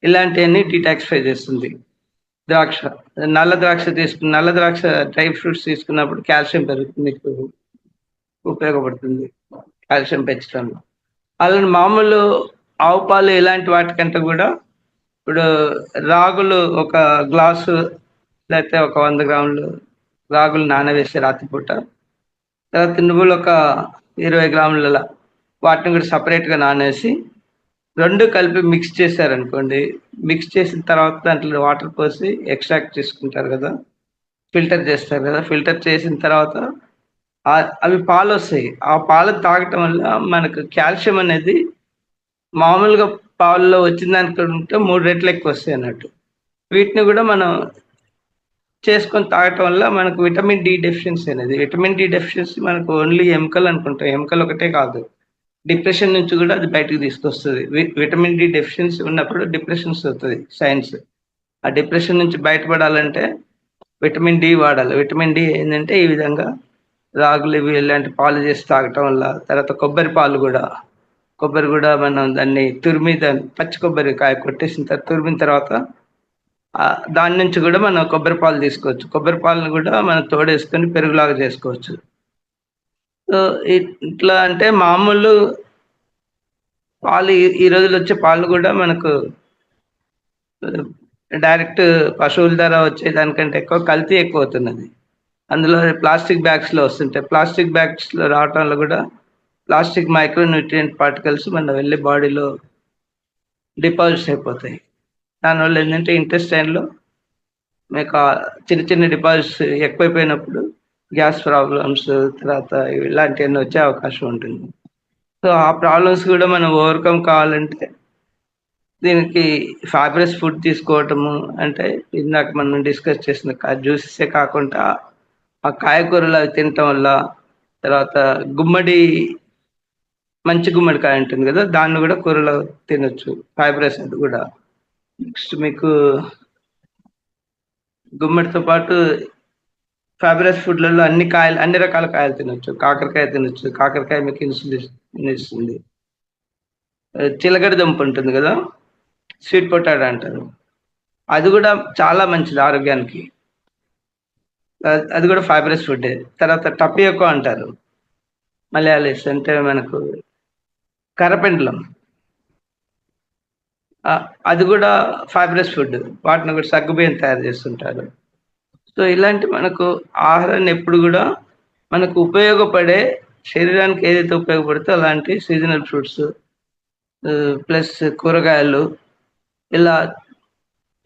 ఇలాంటియన్నీ డీటాక్సిఫై చేస్తుంది. ద్రాక్ష. నల్ల ద్రాక్ష డ్రై ఫ్రూట్స్ తీసుకున్నప్పుడు కాల్షియం పెరుగుతుంది. మీకు ఉపయోగపడుతుంది. కాల్షియం పెంచడంలో. అలానే మామూలు ఆవు పాలు ఇలాంటి వాటికంటే గూడా ఇప్పుడు రాగులు ఒక గ్లాసు లేతే ఒక 100 గ్రాములు రాగులు నానవేసి రాత్రిపూట. తర్వాత నువ్వులు ఒక 20 గ్రాముల వాటిని కూడా సెపరేట్‌గా నానేసి 2 కలిపి మిక్స్ చేశారనుకోండి. మిక్స్ చేసిన తర్వాత దాంట్లో వాటర్ పోసి ఎక్స్ట్రాక్ట్ చేసుకుంటారు గదా! ఫిల్టర్ చేస్తారు గదా! ఫిల్టర్ చేసిన తర్వాత అవి పాలొస్తాయి. ఆ పాలు తాగటం వల్ల మనకు కాల్షియం అనేది మామూలుగా పాలలో వచ్చిన దానికంటే 3 రెట్లు ఎక్కువొస్తాయన్నట్టు. వీటిని గూడా మనం చేసుకొని తాగటం వల్ల మనకు విటమిన్ డి డెఫిషియన్సీ అనేది. విటమిన్ డి డెఫిషియన్సీ మనకు ఓన్లీ ఎముకలు అనుకుంటాం. ఎముకలు ఒకటే కాదు. డిప్రెషన్ నుంచి గూడా అది బయటికి తీసుకొస్తది. విటమిన్ డి డెఫిషియన్సీ ఉన్నప్పుడు డిప్రెషన్స్ వస్తది సైన్స్. ఆ డిప్రెషన్ నుంచి బయటపడాలంటే విటమిన్ డి వాడాలి. విటమిన్ డి ఏందంటే ఈ విధంగా రాగులు ఇవి ఇలాంటి పాలు చేసి తాగటం వల్ల, తర్వాత కొబ్బరి పాలు గూడా, కొబ్బరి గూడా మనం దాన్ని దాన్ని పచ్చి కొబ్బరికాయ కొట్టేసిన తర్వాత తురిమిన తర్వాత దాని నుంచి గూడా మనం కొబ్బరి పాలు తీసుకోవచ్చు. కొబ్బరి పాలను గూడా మనం తోడేసుకొని పెరుగులాగా చేసుకోవచ్చు. సో, ఇట్లా అంటే మామూలు పాలు ఈ రోజుల్లో వచ్చే పాలు గూడా మనకు డైరెక్ట్ పశువుల ద్వారా వచ్చే దానికంటే ఎక్కువ కల్తీ ఎక్కువవుతున్నది. అందులో ప్లాస్టిక్ బ్యాగ్స్‌లో వస్తుంటాయి. ప్లాస్టిక్ బ్యాగ్స్‌లో రావటం వల్ల గూడా ప్లాస్టిక్ మైక్రో న్యూట్రియంట్ పార్టికల్స్ మన వెళ్లి బాడీలో డిపాజిట్స్ అయిపోతాయి. దానివల్ల ఏంటంటే ఇంటెస్టైన్‌లో మీకు చిన్న చిన్న డిపాజిట్స్ ఎక్కువైపోయినప్పుడు గ్యాస్ ప్రాబ్లమ్స్ తర్వాత ఇలాంటియన్నీ వచ్చే అవకాశం ఉంటుంది. సో, ఆ ప్రాబ్లమ్స్ గూడా మనం ఓవర్‌కమ్ కావాలంటే దీనికి ఫైబరస్ ఫుడ్ తీసుకోవటము అంటే ఇందాక మనం డిస్కస్ చేసిన జ్యూసెసే కాకుండా ఆ కాయగూరలు అవి తినటం వల్ల తర్వాత గుమ్మడి మంచి గుమ్మడికాయ ఉంటుంది గదా! దాన్ని గూడా కూరలో తినొచ్చు. ఫైబరస్ అది గూడా. నెక్స్ట్ మీకు గుమ్మడితో పాటు ఫైబరస్ ఫుడ్‌లలో అన్ని రకాల కాయలు తినొచ్చు. కాకరకాయ తినొచ్చు. కాకరకాయ మీకు ఇన్సులిన్ ఇస్తుంది. చిలకడ దుంప ఉంటుంది గదా! స్వీట్ పొటాటో అంటారు. అది గూడా చాలా మంచిది ఆరోగ్యానికి. అది గూడా ఫైబరస్ ఫుడ్డే. తర్వాత టపియోకా అంటారు. మలయాళీస్ అంటే మనకు కరపెండలం. అది గూడా ఫైబరస్ ఫుడ్. వాటిని గూడా సగ్గుబియ్యం తయారు చేస్తుంటారు. సో, ఇలాంటి మనకు ఆహారాన్ని ఎప్పుడు గూడా మనకు ఉపయోగపడే శరీరానికి ఏదైతే ఉపయోగపడుతో అలాంటి సీజనల్ ఫ్రూట్స్ ప్లస్ కూరగాయలు ఇలా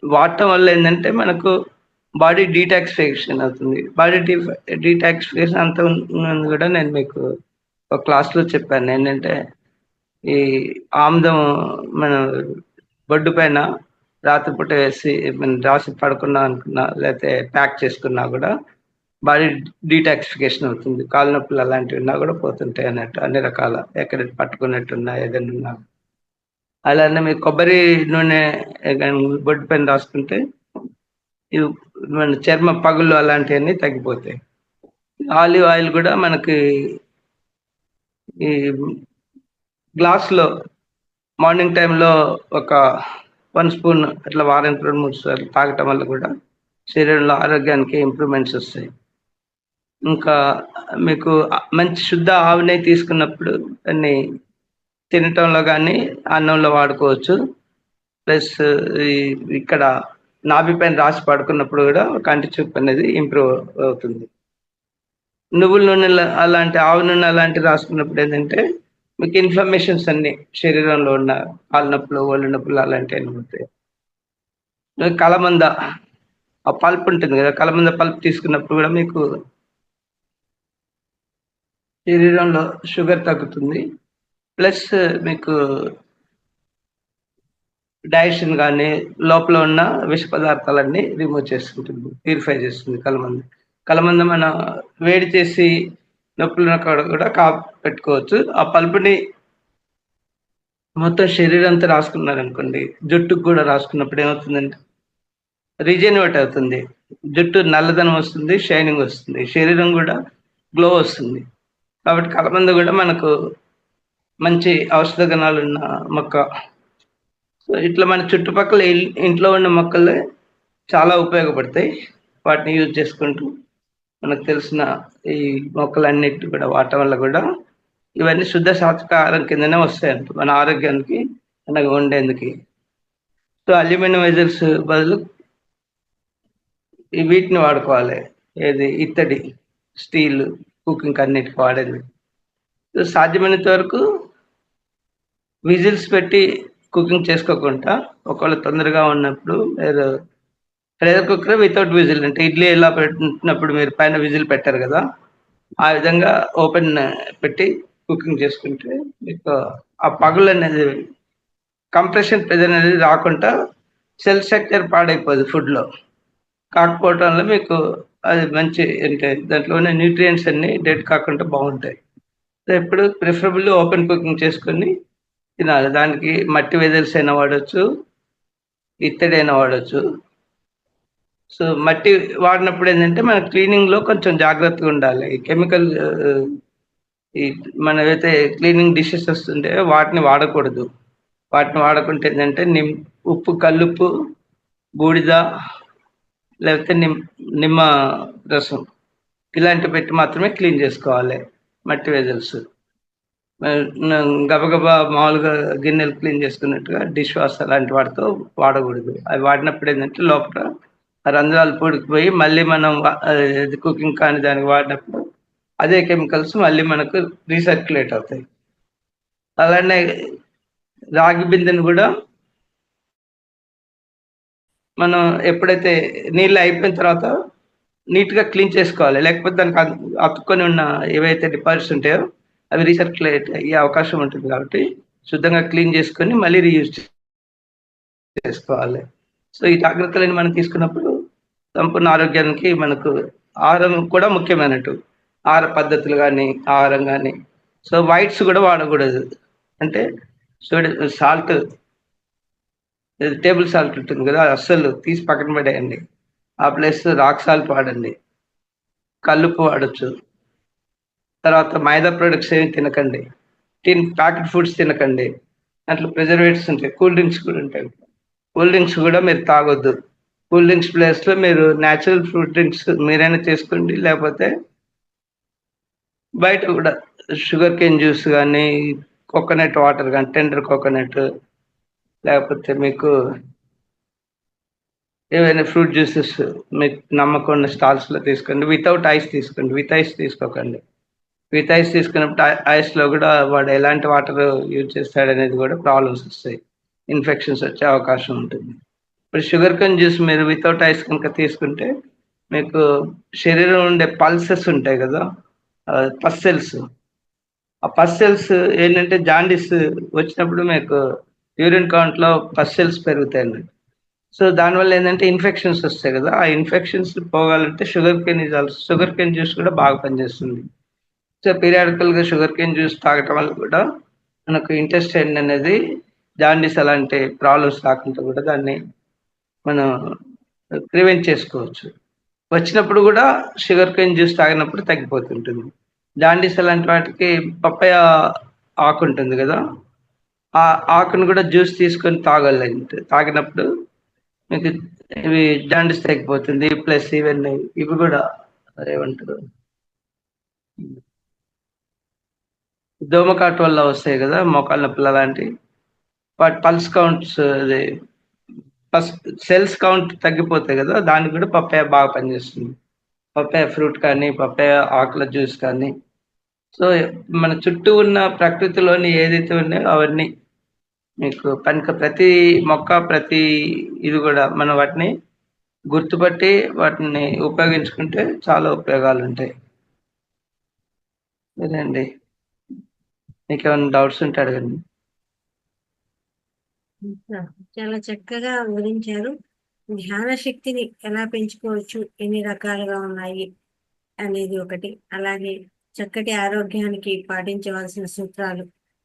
వాడటం వల్ల ఏందంటే మనకు బాడీ డీటాక్సిఫికేషన్ అవుతుంది. బాడీ డీటాక్సిఫికేషన్ అంత ఉన్నది కూడా నేను మీకు ఒక క్లాస్లో చెప్పాను. ఏంటంటే ఈ ఆముదం మన బొడ్డు పైన రాత్రిపూట వేసి మనం రాసి పడుకున్నా అనుకున్నా లేకపోతే ప్యాక్ చేసుకున్నా కూడా బాడీ డీటాక్సిఫికేషన్ అవుతుంది. కాళ్ళ నొప్పులు అలాంటివి ఉన్నా కూడా పోతుంటాయి అన్నట్టు, అన్ని రకాల ఎక్కడ పట్టుకున్నట్టున్నా ఏదైనా ఉన్నా. అలానే మీరు కొబ్బరి నూనె బొడ్డు పైన రాసుకుంటే ఇవి మన చర్మ పగుళ్ళు అలాంటివన్నీ తగ్గిపోతాయి. ఆలివ్ ఆయిల్ కూడా మనకి ఈ గ్లాస్లో మార్నింగ్ టైంలో ఒక 1 స్పూన్ అట్లా వారానికి 2-3 సార్లు తాగటం వల్ల కూడా శరీరంలో ఆరోగ్యానికి ఇంప్రూవ్మెంట్స్ వస్తాయి. ఇంకా మీకు మంచి శుద్ధ ఆవు నెయ్యి తీసుకున్నప్పుడు దాన్ని తినటంలో కానీ అన్నంలో వాడుకోవచ్చు. ప్లస్ ఇక్కడ నాభి పైన రాసి పడుకున్నప్పుడు కూడా కంటి చూపు అనేది ఇంప్రూవ్ అవుతుంది. నువ్వుల నూనె అలాంటి ఆవు నూనె అలాంటివి రాసుకున్నప్పుడు ఏంటంటే మీకు ఇన్ఫ్లమేషన్స్ అన్ని శరీరంలో ఉన్న కాళ్ళ నొప్పులు, ఒళ్ళు నొప్పులు అలాంటివి ఉంటాయి. కలమంద ఆ పల్ప్ ఉంటుంది కదా, కలమంద పల్ప్ తీసుకున్నప్పుడు కూడా మీకు శరీరంలో షుగర్ తగ్గుతుంది. ప్లస్ మీకు డైజెషన్ కానీ లోపల ఉన్న విష పదార్థాలన్నీ రిమూవ్ చేసుకుంటుంది, ప్యూరిఫై చేస్తుంది కలమంద. కలమంద మనం వేడి చేసి నొప్పులు కూడా పెట్టుకోవచ్చు. ఆ పల్పుని మొత్తం శరీరం అంతా రాసుకున్నారనుకోండి, జుట్టుకు కూడా రాసుకున్నప్పుడు ఏమవుతుందంటే రీజెనరేట్ అవుతుంది. జుట్టు నల్లదనం వస్తుంది, షైనింగ్ వస్తుంది, శరీరం కూడా గ్లో వస్తుంది. కాబట్టి కలబంద కూడా మనకు మంచి ఔషధ గుణాలు ఉన్న మొక్క. సో ఇట్లా మన చుట్టుపక్కల ఇంట్లో ఉన్న మొక్కలే చాలా ఉపయోగపడతాయి. వాటిని యూజ్ చేసుకుంటూ మనకు తెలిసిన ఈ మొక్కలన్నిటి కూడా వాడటం వల్ల కూడా ఇవన్నీ శుద్ధ సాత్విక కిందనే వస్తాయంట మన ఆరోగ్యానికి, మనకు ఉండేందుకు. సో అల్యూమినియం వెజల్స్ బదులు వీటిని వాడుకోవాలి. ఏది ఇత్తడి, స్టీల్ కుకింగ్ అన్నిటికి వాడేది. సో సాధ్యమైనంత వరకు విజిల్స్ పెట్టి కుకింగ్ చేసుకోకుండా, ఒకవేళ తొందరగా ఉన్నప్పుడు మీరు ప్రెషర్ కుక్కర్ వితౌట్ విజిల్, అంటే ఇడ్లీ ఎలా పెట్టినప్పుడు మీరు పైన విజిల్ పెట్టారు కదా, ఆ విధంగా ఓపెన్ పెట్టి కుకింగ్ చేసుకుంటే మీకు ఆ పగులు అనేది కంప్రెషన్ ప్రెజర్ అనేది రాకుండా సెల్ స్ట్రక్చర్ పాడైపోదు ఫుడ్లో. కాకపోవటం వల్ల మీకు అది మంచి అంటే దాంట్లో ఉన్న న్యూట్రియంట్స్ అన్ని డెడ్ కాకుండా బాగుంటాయి. సో ఎప్పుడు ప్రిఫరబుల్ ఓపెన్ కుకింగ్ చేసుకొని తినాలి. దానికి మట్టి వెజల్స్ అయినా వాడచ్చు, ఇత్తడి అయినా వాడచ్చు. సో మట్టి వాడినప్పుడు ఏంటంటే మన క్లీనింగ్లో కొంచెం జాగ్రత్తగా ఉండాలి. ఈ కెమికల్ ఈ మనమైతే క్లీనింగ్ డిషెస్ వస్తుంటే వాటిని వాడకూడదు. వాటిని వాడకుంటే ఏంటంటే ఉప్పు, కల్లుప్పు, బూడిద లేకపోతే నిమ్మ రసం ఇలాంటివి పెట్టి మాత్రమే క్లీన్ చేసుకోవాలి మట్టి వెజల్స్. గబగబా మామూలుగా గిన్నెలు క్లీన్ చేసుకున్నట్టుగా డిష్ వాష్ అలాంటి వాటితో వాడకూడదు. అవి వాడినప్పుడు ఏంటంటే లోపల రంధ్రాలు పూడికిపోయి మళ్ళీ మనం కుకింగ్ కానీ దానికి వాడినప్పుడు అదే కెమికల్స్ మళ్ళీ మనకు రీసర్క్యులేట్ అవుతాయి. అలానే రాగి బిందెను కూడా మనం ఎప్పుడైతే నీళ్ళు అయిపోయిన తర్వాత నీట్గా క్లీన్ చేసుకోవాలి. లేకపోతే దానికి అతుక్కొని ఉన్న ఏవైతే డిపాజిట్స్ ఉంటాయో అవి రీసర్క్యులేట్ అయ్యే అవకాశం ఉంటుంది. కాబట్టి శుద్ధంగా క్లీన్ చేసుకొని మళ్ళీ రీయూజ్ చేసుకోవాలి. సో ఈ జాగ్రత్తలను మనం తీసుకున్నప్పుడు సంపూర్ణ ఆరోగ్యానికి మనకు ఆహారం కూడా ముఖ్యమైనట్టు. ఆహార పద్ధతులు కానీ, ఆహారం కానీ. సో వైట్స్ కూడా వాడకూడదు. అంటే సాల్ట్, టేబుల్ సాల్ట్ ఉంటుంది కదా, అస్సలు తీసి పక్కన పడేయండి. ఆ ప్లస్ రాక్ సాల్ట్ వాడండి, కల్లుప్పు వాడచ్చు. తర్వాత మైదా ప్రొడక్ట్స్ ఏమి తినకండి, ప్యాకెట్ ఫుడ్స్ తినకండి. దాంట్లో ప్రిజర్వేటివ్స్ ఉంటాయి. కూల్ డ్రింక్స్ కూడా ఉంటాయి. కూల్ డ్రింక్స్ కూడా మీరు తాగొద్దు. కూల్ డ్రింక్స్ ప్లేస్లో మీరు న్యాచురల్ ఫ్రూట్ డ్రింక్స్ మీరైనా చేసుకోండి, లేకపోతే బయట కూడా షుగర్ కేన్ జ్యూస్ కానీ, కోకోనట్ వాటర్ కానీ, టెండర్ కోకోనట్, లేకపోతే మీకు ఏవైనా ఫ్రూట్ జ్యూసెస్ మీకు నమ్మకం ఉన్న స్టాల్స్లో తీసుకోండి. వితౌట్ ఐస్ తీసుకోండి, విత్ ఐస్ తీసుకోకండి. విత్ ఐస్ తీసుకున్నప్పుడు ఐస్లో కూడా వాడు ఎలాంటి వాటర్ యూజ్ చేస్తాడనేది కూడా ప్రాబ్లమ్స్ వస్తాయి, ఇన్ఫెక్షన్స్ వచ్చే అవకాశం ఉంటుంది. ఇప్పుడు షుగర్ కేన్ జ్యూస్ మీరు వితౌట్ ఐస్ కనుక తీసుకుంటే మీకు శరీరంలో ఉండే పల్సెస్ ఉంటాయి కదా! పస్సెల్స్. ఆ పస్సెల్స్ ఏంటంటే జాండీస్ వచ్చినప్పుడు మీకు యూరిన్ కౌంట్‌లో పస్సెల్స్ పెరుగుతాయండి. సో, దానివల్ల ఏందంటే ఇన్ఫెక్షన్స్ వస్తాయి కదా! ఆ ఇన్ఫెక్షన్స్ పోవాలంటే షుగర్ కేన్ జ్యూస్ కూడా బాగా పనిచేస్తుంది. సో, పీరియాడికల్‌గా షుగర్ కేన్ జ్యూస్ తాగటం వల్ల కూడా మనకు ఇంటెస్టైన్ అనేది జాండీస్ అలాంటి ప్రాబ్లమ్స్ రాకుండా కూడా దాన్ని మనం ప్రివెంట్ చేసుకోవచ్చు. వచ్చినప్పుడు గూడా షుగర్ కేన్ జ్యూస్ తాగినప్పుడు తగ్గిపోతుంటుంది. జాండీస్ అలాంటి వాటికి పపాయ ఆకుంటుంది గదా! ఆ ఆకును గూడా జ్యూస్ తీసుకొని తాగాలంట. తాగినప్పుడు మీకు ఇవి జాండీస్ తగ్గిపోతుంది. ప్లస్ ఇవన్నీ ఇవి గూడా ఏమంటారు దోమకాటు వల్ల వస్తాయి గదా! మోకాళ్ళ నొప్పులు అలాంటివి. వాటి పల్స్ కౌంట్స్ అది పస్ సెల్స్ కౌంట్ తగ్గిపోతాయి గదా! దానికి గూడా పపాయ బాగా పనిచేస్తుంది. పపాయ ఫ్రూట్ కానీ, పపాయ ఆకుల జ్యూస్ కానీ సో, మన చుట్టూ ఉన్న ప్రకృతిలోని ఏదైతే ఉన్నాయో అవన్నీ మీకు ప్రతి మొక్క, ప్రతి ఇది గూడా మనం వాటిని గుర్తుపట్టి వాటిని ఉపయోగించుకుంటే చాలా ఉపయోగాలుంటాయి. సరే అండి. మీకేమన్నా డౌట్స్ ఉంటే అడగండి.
చాలా చక్కగా వివరించారు. ధ్యాన శక్తిని ఎలా పెంచుకోవచ్చు, ఎన్ని రకాలుగా ఉన్నాయి అనేది ఒకటి. అలాగే చక్కటి ఆరోగ్యానికి పాటించవలసిన సూత్రాలు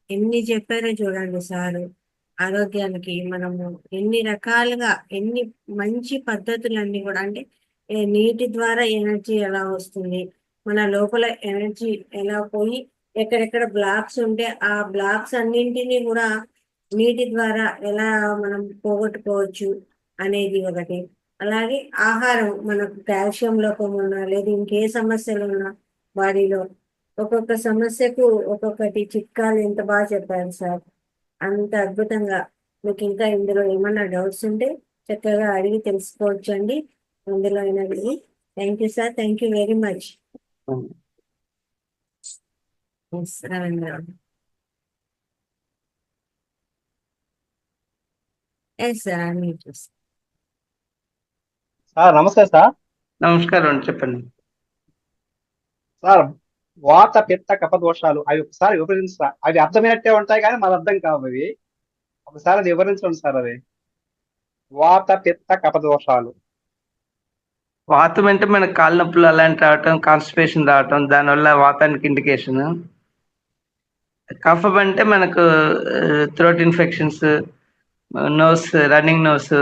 ఎన్ని చెప్పారో చూడండి సారు. ఆరోగ్యానికి మనము ఎన్ని రకాలుగా, ఎన్ని మంచి పద్ధతులన్నీ కూడా అంటే నీటి ద్వారా ఎనర్జీ ఎలా వస్తుంది, మన లోపల ఎనర్జీ ఎలా పోయి ఎక్కడెక్కడ బ్లాక్స్ ఉంటే ఆ బ్లాక్స్ అన్నింటినీ కూడా నీటి ద్వారా ఎలా మనం పోగొట్టుకోవచ్చు అనేది ఒకటి. అలాగే ఆహారం మనకు కాల్షియం లోపం ఉన్నా లేదా ఇంకే సమస్యలు ఉన్నా బాడీలో ఒక్కొక్క సమస్యకు ఒక్కొక్కటి చిట్కాలు ఎంత బాగా చెప్పారు సార్. అంత అద్భుతంగా. మీకు ఇంకా ఇందులో ఏమన్నా డౌట్స్ ఉంటే చక్కగా అడిగి తెలుసుకోవచ్చు అండి. అందులో అయినది. Thank you sir. Thank you very much. Ravindra. Yes sir, మీరు చూస్తాను.
సార్ నమస్తే సార్.
నమస్కారం అండి. చెప్పండి.
సార్ వాత పిత్త కఫ దోషాలు అవి ఒకసారి వివరించా. అవి అర్థమైనట్టే ఉంటాయి కానీ మన అర్థం కావు అవి. ఒకసారి అది వివరించండి సార్. అది వాత పిత్త కఫ దోషాలు.
వాతం అంటే మనకు కాళ్ళ నొప్పులు అలాంటి రావటం, కాన్‌స్టిపేషన్ రావటం దానివల్ల వాతానికి ఇండికేషన్. కఫం అంటే మనకు throat infections, nose running nose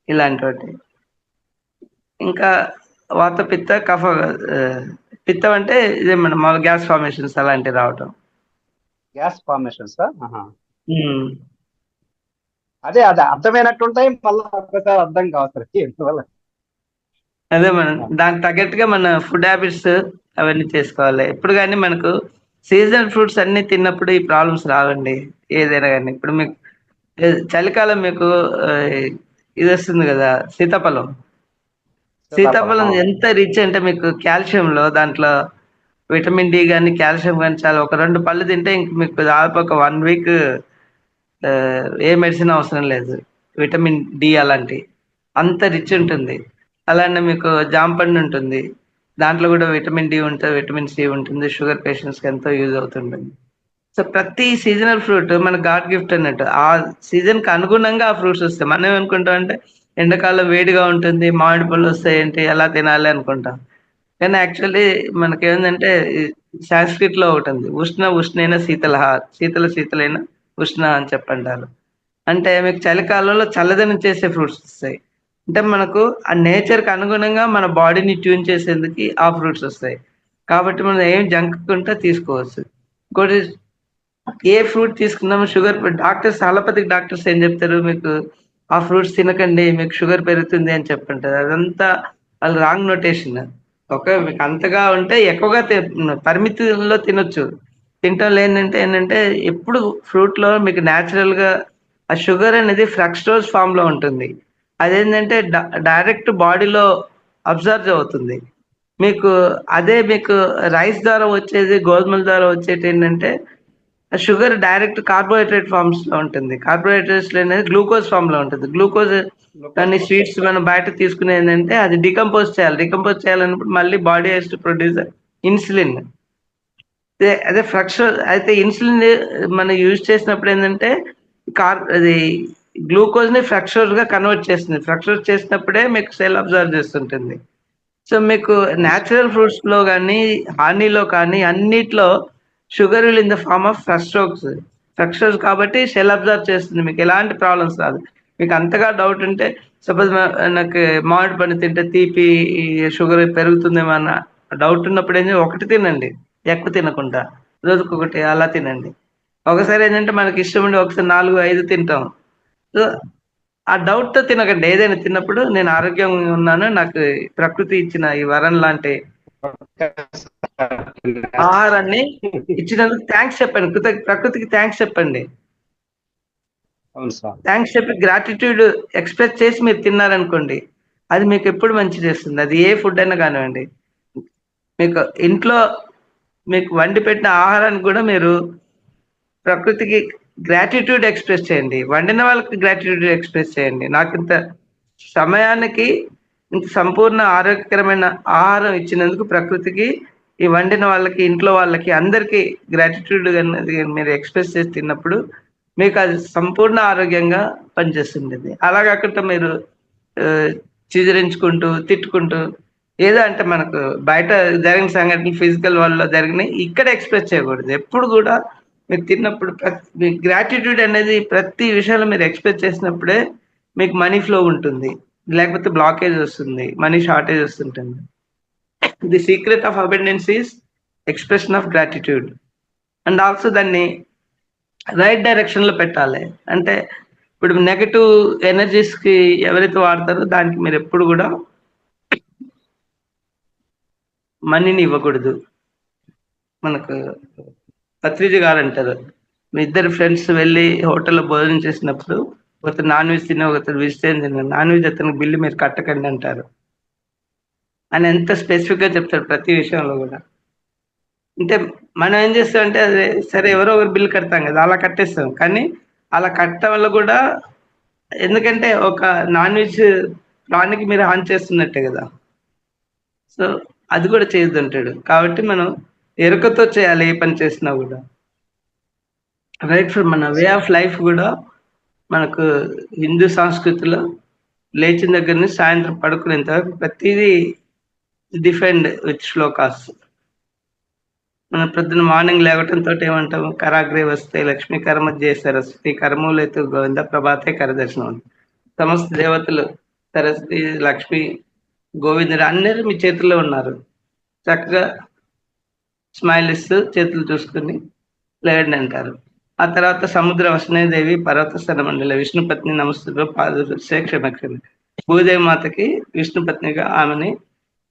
ఇలాంటివాటి. ఇంకా వాత పిత్త కఫ పిత్తం అంటే ఇదే మన మామూలు గ్యాస్ ఫార్మేషన్స్ అలాంటివి రావటం.
Gas formation sir. అదే అది అర్థమైనట్టు ఉంటాయి, మళ్ళీ ఒకసారి అర్థం కావు సార్. ఎందువల్ల
అదే మనం దానికి తగ్గట్టుగా మన ఫుడ్ హ్యాబిట్స్ అవన్నీ చేసుకోవాలి. ఎప్పుడు కానీ మనకు సీజనల్ ఫ్రూట్స్ అన్ని తిన్నప్పుడు ఈ ప్రాబ్లమ్స్ రావండి. ఏదైనా కానీ ఇప్పుడు మీకు చలికాలం మీకు ఇది వస్తుంది కదా సీతాఫలం. సీతాఫలం ఎంత రిచ్ అంటే మీకు కాల్షియంలో దాంట్లో విటమిన్ డి కానీ కాల్షియం కానీ చాలా ఒక 2 పళ్ళు తింటే ఇంక మీకు దాదాపు ఒక 1 వీక్ ఏ మెడిసిన్ అవసరం లేదు. విటమిన్ డి అలాంటి అంత రిచ్ ఉంటుంది. అలానే మీకు జామ పండు ఉంటుంది. దాంట్లో కూడా విటమిన్ డి ఉంటుంది, విటమిన్ సి ఉంటుంది. షుగర్ పేషెంట్స్‌కి ఎంతో యూజ్ అవుతుంటుంది. సో, ప్రతి సీజనల్ ఫ్రూట్ మన గాడ్ గిఫ్ట్ అన్నట్టు. ఆ సీజన్‌కి అనుగుణంగా ఆ ఫ్రూట్స్ వస్తాయి. మనం ఏమనుకుంటాం అంటే ఎండాకాలం వేడిగా ఉంటుంది. మామిడి పళ్ళు వస్తాయేంటి ఎలా తినాలి అనుకుంటాం. కానీ యాక్చువల్లీ మనకేందంటే ఈ సాంస్క్రిట్‌లో ఒకటుంది. ఉష్ణ ఉష్ణేన శీతలః శీతల శీతలైన ఉష్ణ అని చెప్పంటారు. అంటే మీకు చలికాలంలో చల్లదనం చేసే ఫ్రూట్స్ వస్తాయి. అంటే మనకు ఆ నేచర్‌కి అనుగుణంగా మన బాడీని ట్యూన్ చేసేందుకు ఆ ఫ్రూట్స్ వస్తాయి. కాబట్టి మనం ఏం జంకకుండా తీసుకోవచ్చు. ఇంకోటి ఏ ఫ్రూట్ తీసుకున్నాము షుగర్ డాక్టర్స్ అలోపతిక్ డాక్టర్స్ ఏం చెప్తారు మీకు ఆ ఫ్రూట్స్ తినకండి మీకు షుగర్ పెరుగుతుంది అని చెప్పుంటారు. అదంతా వాళ్ళు రాంగ్ నోటేషన్. మీకు అంతగా ఉంటే ఎక్కువగా పరిమితిలో తినొచ్చు. తినటం లేదంటే ఏంటంటే ఎప్పుడు ఫ్రూట్‌లో మీకు న్యాచురల్‌గా ఆ షుగర్ అనేది ఫ్రక్టోజ్ ఫార్మ్‌లో ఉంటుంది. అదేంటంటే డైరెక్ట్ బాడీలో అబ్జర్వ్ అవుతుంది. మీకు అదే మీకు రైస్ ద్వారా వచ్చేది, గోధుమల ద్వారా వచ్చేటి ఏంటంటే షుగర్ డైరెక్ట్ కార్బోహైడ్రేట్ ఫార్మ్స్ లో ఉంటుంది. కార్బోహైడ్రేట్స్ అనేది గ్లూకోజ్ ఫామ్ లో ఉంటుంది. గ్లూకోజ్ కానీ స్వీట్స్ మనం బయట తీసుకునేది ఏంటంటే అది డికంపోజ్ చేయాలి. డికంపోజ్ చేయాలన్నప్పుడు మళ్ళీ body has to produce insulin. అదే ఫ్రక్చర్ అయితే ఇన్సులిన్ మనం యూజ్ చేసినప్పుడు ఏంటంటే అది గ్లూకోజ్ ని ఫ్రక్చర్ గా కన్వర్ట్ చేస్తుంది. ఫ్రక్చర్ చేసినప్పుడే మీకు సెల్ అబ్జర్వ్ చేస్తుంటుంది. సో మీకు న్యాచురల్ ఫ్రూట్స్ లో కానీ హనీలో కానీ అన్నిట్లో sugar will in the form of fructose కాబట్టి సెల్ అబ్జర్వ్ చేస్తుంది. మీకు ఎలాంటి ప్రాబ్లమ్స్ రాదు. మీకు అంతగా డౌట్ ఉంటే సపోజ్ నాకు మామిడి పండు తింటే తీపి షుగర్ పెరుగుతుందేమో అన్న డౌట్ ఉన్నప్పుడు ఏంటంటే ఒకటి తినండి, ఎక్కువ తినకుండా రోజుకొకటి అలా తినండి. ఒకసారి ఏంటంటే మనకి ఇష్టం ఉండి ఒకసారి 4-5 తింటాం. సో ఆ డౌట్ తో తినకండి. ఏదైనా తిన్నప్పుడు నేను ఆరోగ్యంగా ఉన్నాను, నాకు ప్రకృతి ఇచ్చిన ఈ వరం లాంటి ఆహారాన్ని ఇచ్చినందుకు థ్యాంక్స్ చెప్పండి. ప్రకృతికి థ్యాంక్స్ చెప్పండి.
అవును సార్.
థ్యాంక్స్ చెప్పి గ్రాటిట్యూడ్ ఎక్స్ప్రెస్ చేసి మీరు తిన్నారనుకోండి, అది మీకు ఎప్పుడు మంచి చేస్తుంది. అది ఏ ఫుడ్ అయినా కానివ్వండి. మీకు ఇంట్లో మీకు వండి పెట్టిన ఆహారాన్ని కూడా మీరు ప్రకృతికి గ్రాటిట్యూడ్ ఎక్స్ప్రెస్ చేయండి. వండిన వాళ్ళకి గ్రాటిట్యూడ్ ఎక్స్ప్రెస్ చేయండి. నాకు ఇంత సమయానికి ఇంత సంపూర్ణ ఆరోగ్యకరమైన ఆహారం ఇచ్చినందుకు ప్రకృతికి, ఈ వండిన వాళ్ళకి, ఇంట్లో వాళ్ళకి అందరికీ గ్రాటిట్యూడ్ అనేది మీరు ఎక్స్ప్రెస్ చేసి తిన్నప్పుడు మీకు అది సంపూర్ణ ఆరోగ్యంగా పనిచేస్తుంది. అలా కాకుండా మీరు చిదిరించుకుంటూ తిట్టుకుంటూ ఏదో అంటే మనకు బయట జరిగిన సంఘటనలు ఫిజికల్ వరల్డ్ లో జరిగినాయి ఇక్కడ ఎక్స్ప్రెస్ చేయకూడదు. ఎప్పుడు కూడా మీరు తిన్నప్పుడు మీ గ్రాటిట్యూడ్ అనేది ప్రతి విషయంలో మీరు ఎక్స్ప్రెస్ చేసినప్పుడే మీకు మనీ ఫ్లో ఉంటుంది. లేకపోతే బ్లాకేజ్ వస్తుంది, మనీ షార్టేజ్ వస్తుంటుంది. The secret of abundance is expression of gratitude. And also దాన్ని రైట్ డైరెక్షన్ లో పెట్టాలి. అంటే ఇప్పుడు నెగటివ్ ఎనర్జీస్ కి ఎవరైతే వాడతారో దానికి మీరు ఎప్పుడు కూడా మనీని ఇవ్వకూడదు. మనకు పత్రిజీ గారు అంటారు, మీ ఇద్దరు ఫ్రెండ్స్ వెళ్ళి హోటల్లో భోజనం చేసినప్పుడు ఒకరు నాన్ వెజ్ తినే ఒకరు వెజిటేరియన్ తిన్నారు, నాన్ వెజ్ అతనికి బిల్లు మీరు కట్టకండి అంటారు. అని ఎంత స్పెసిఫిక్ గా చెప్తారు ప్రతి విషయంలో కూడా. అంటే మనం ఏం చేస్తామంటే అదే సరే ఎవరో ఒకరు బిల్లు కడతాం కదా, అలా కట్టేస్తాం. కానీ అలా కట్టడం వల్ల కూడా ఎందుకంటే ఒక నాన్ వెజ్ ప్రాణికి మీరు హాని చేస్తున్నట్టే కదా. సో అది కూడా చేయొద్దంటాడు. కాబట్టి మనం ఎరుకతో చేయాలి ఏ పని చేసినా కూడా. రైట్ ఫ్రమ్ మన వే ఆఫ్ లైఫ్ కూడా మనకు హిందూ సంస్కృతిలో లేచిన దగ్గర నుంచి సాయంత్రం పడుకునేంత వరకు ప్రతిదీ డిఫైన్డ్ విత్ శ్లోకాస్. మన ప్రొద్దున మార్నింగ్ లేవటంతో ఏమంటాము, కరాగ్రే వస్తే లక్ష్మీ కర్మధ్యే సరస్వతి కర్మూలైతే గోవింద ప్రభాతే కరదర్శనం. సమస్త దేవతలు సరస్వతి, లక్ష్మి, గోవిందుడు అందరూ మీ చేతుల్లో ఉన్నారు. చక్కగా స్మైల్ ఇస్తూ చేతులు చూసుకుని లేడండి అంటారు. ఆ తర్వాత సముద్ర వసనేదేవి పర్వత స్థనమండలి విష్ణుపత్ని నమస్తు పాదశే క్షమక్షమి. భూదేవి మాతకి విష్ణుపత్నిగా ఆమెని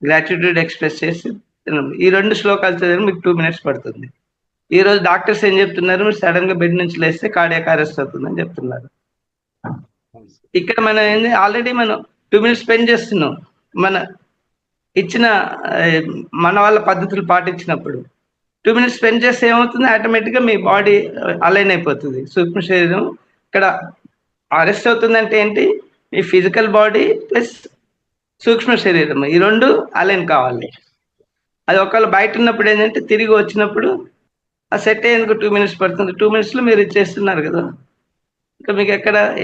గ్రాటిట్యూడ్ ఎక్స్ప్రెస్ చేసి ఈ 2 శ్లోకాలు చదివి మీకు 2 minutes పడుతుంది. ఈ రోజు డాక్టర్స్ ఏం చెప్తున్నారు, మీరు సడన్ గా బెడ్ నుంచి లేస్తే కార్డియాక్ అరెస్ట్ అవుతుందని చెప్తున్నారు. ఇక్కడ మనం ఏంది ఆల్రెడీ మనం 2 minutes స్పెండ్ చేస్తున్నాం మన ఇచ్చిన మన వాళ్ళ పద్ధతులు పాటించినప్పుడు. 2 minutes స్పెండ్ చేస్తే ఏమవుతుంది, ఆటోమేటిక్ గా మీ బాడీ అలైన్ అయిపోతుంది. సూక్ష్మ శరీరం ఇక్కడ అరెస్ట్ అవుతుందంటే ఏంటి, మీ ఫిజికల్ బాడీ ప్లస్ సూక్ష్మ శరీరం ఈ 2 అలైన్ కావాలి. అది ఒకవేళ బయట ఉన్నప్పుడు ఏంటంటే తిరిగి వచ్చినప్పుడు ఆ సెట్ అయ్యేందుకు 2 minutes పడుతుంది. 2 minutes లో మీరు ఇచ్చేస్తున్నారు కదా, ఇంకా మీకు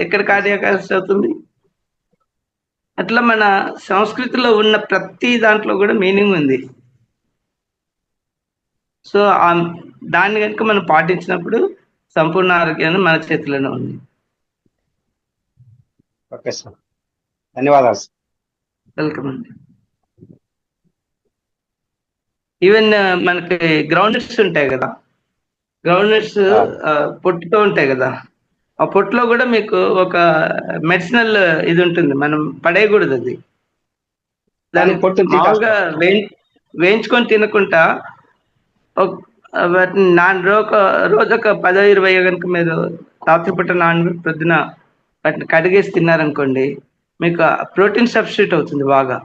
ఎక్కడ కార్డియాక్ అరెస్ట్ అవుతుంది. అట్లా మన సంస్కృతిలో ఉన్న ప్రతి దాంట్లో కూడా మీనింగ్ ఉంది. సో దాన్ని కనుక మనం పాటించినప్పుడు సంపూర్ణ ఆరోగ్యాన్ని మన చేతిలోనే ఉంది.
ఓకే సార్, ధన్యవాదాలు సార్.
వెల్కమ్ అండి. ఈవెన్ మనకి గ్రౌండ్ నట్స్ ఉంటాయి కదా, గ్రౌండ్ నట్స్ పొట్టుతో ఉంటాయి కదా, ఆ పొట్టులో కూడా మీకు ఒక మెడిసినల్ ఇది ఉంటుంది, మనం పడేయకూడదు. అది దాన్ని మామూలుగా వేయించుకొని తినకుండా వాటిని రోజు ఒక 10-20 కనుక మీరు రాత్రిపూట ప్రొద్దున వాటిని కడిగేసి తిన్నారనుకోండి, మీకు ప్రోటీన్ సబ్స్టిట్యూట్ అవుతుంది బాగా.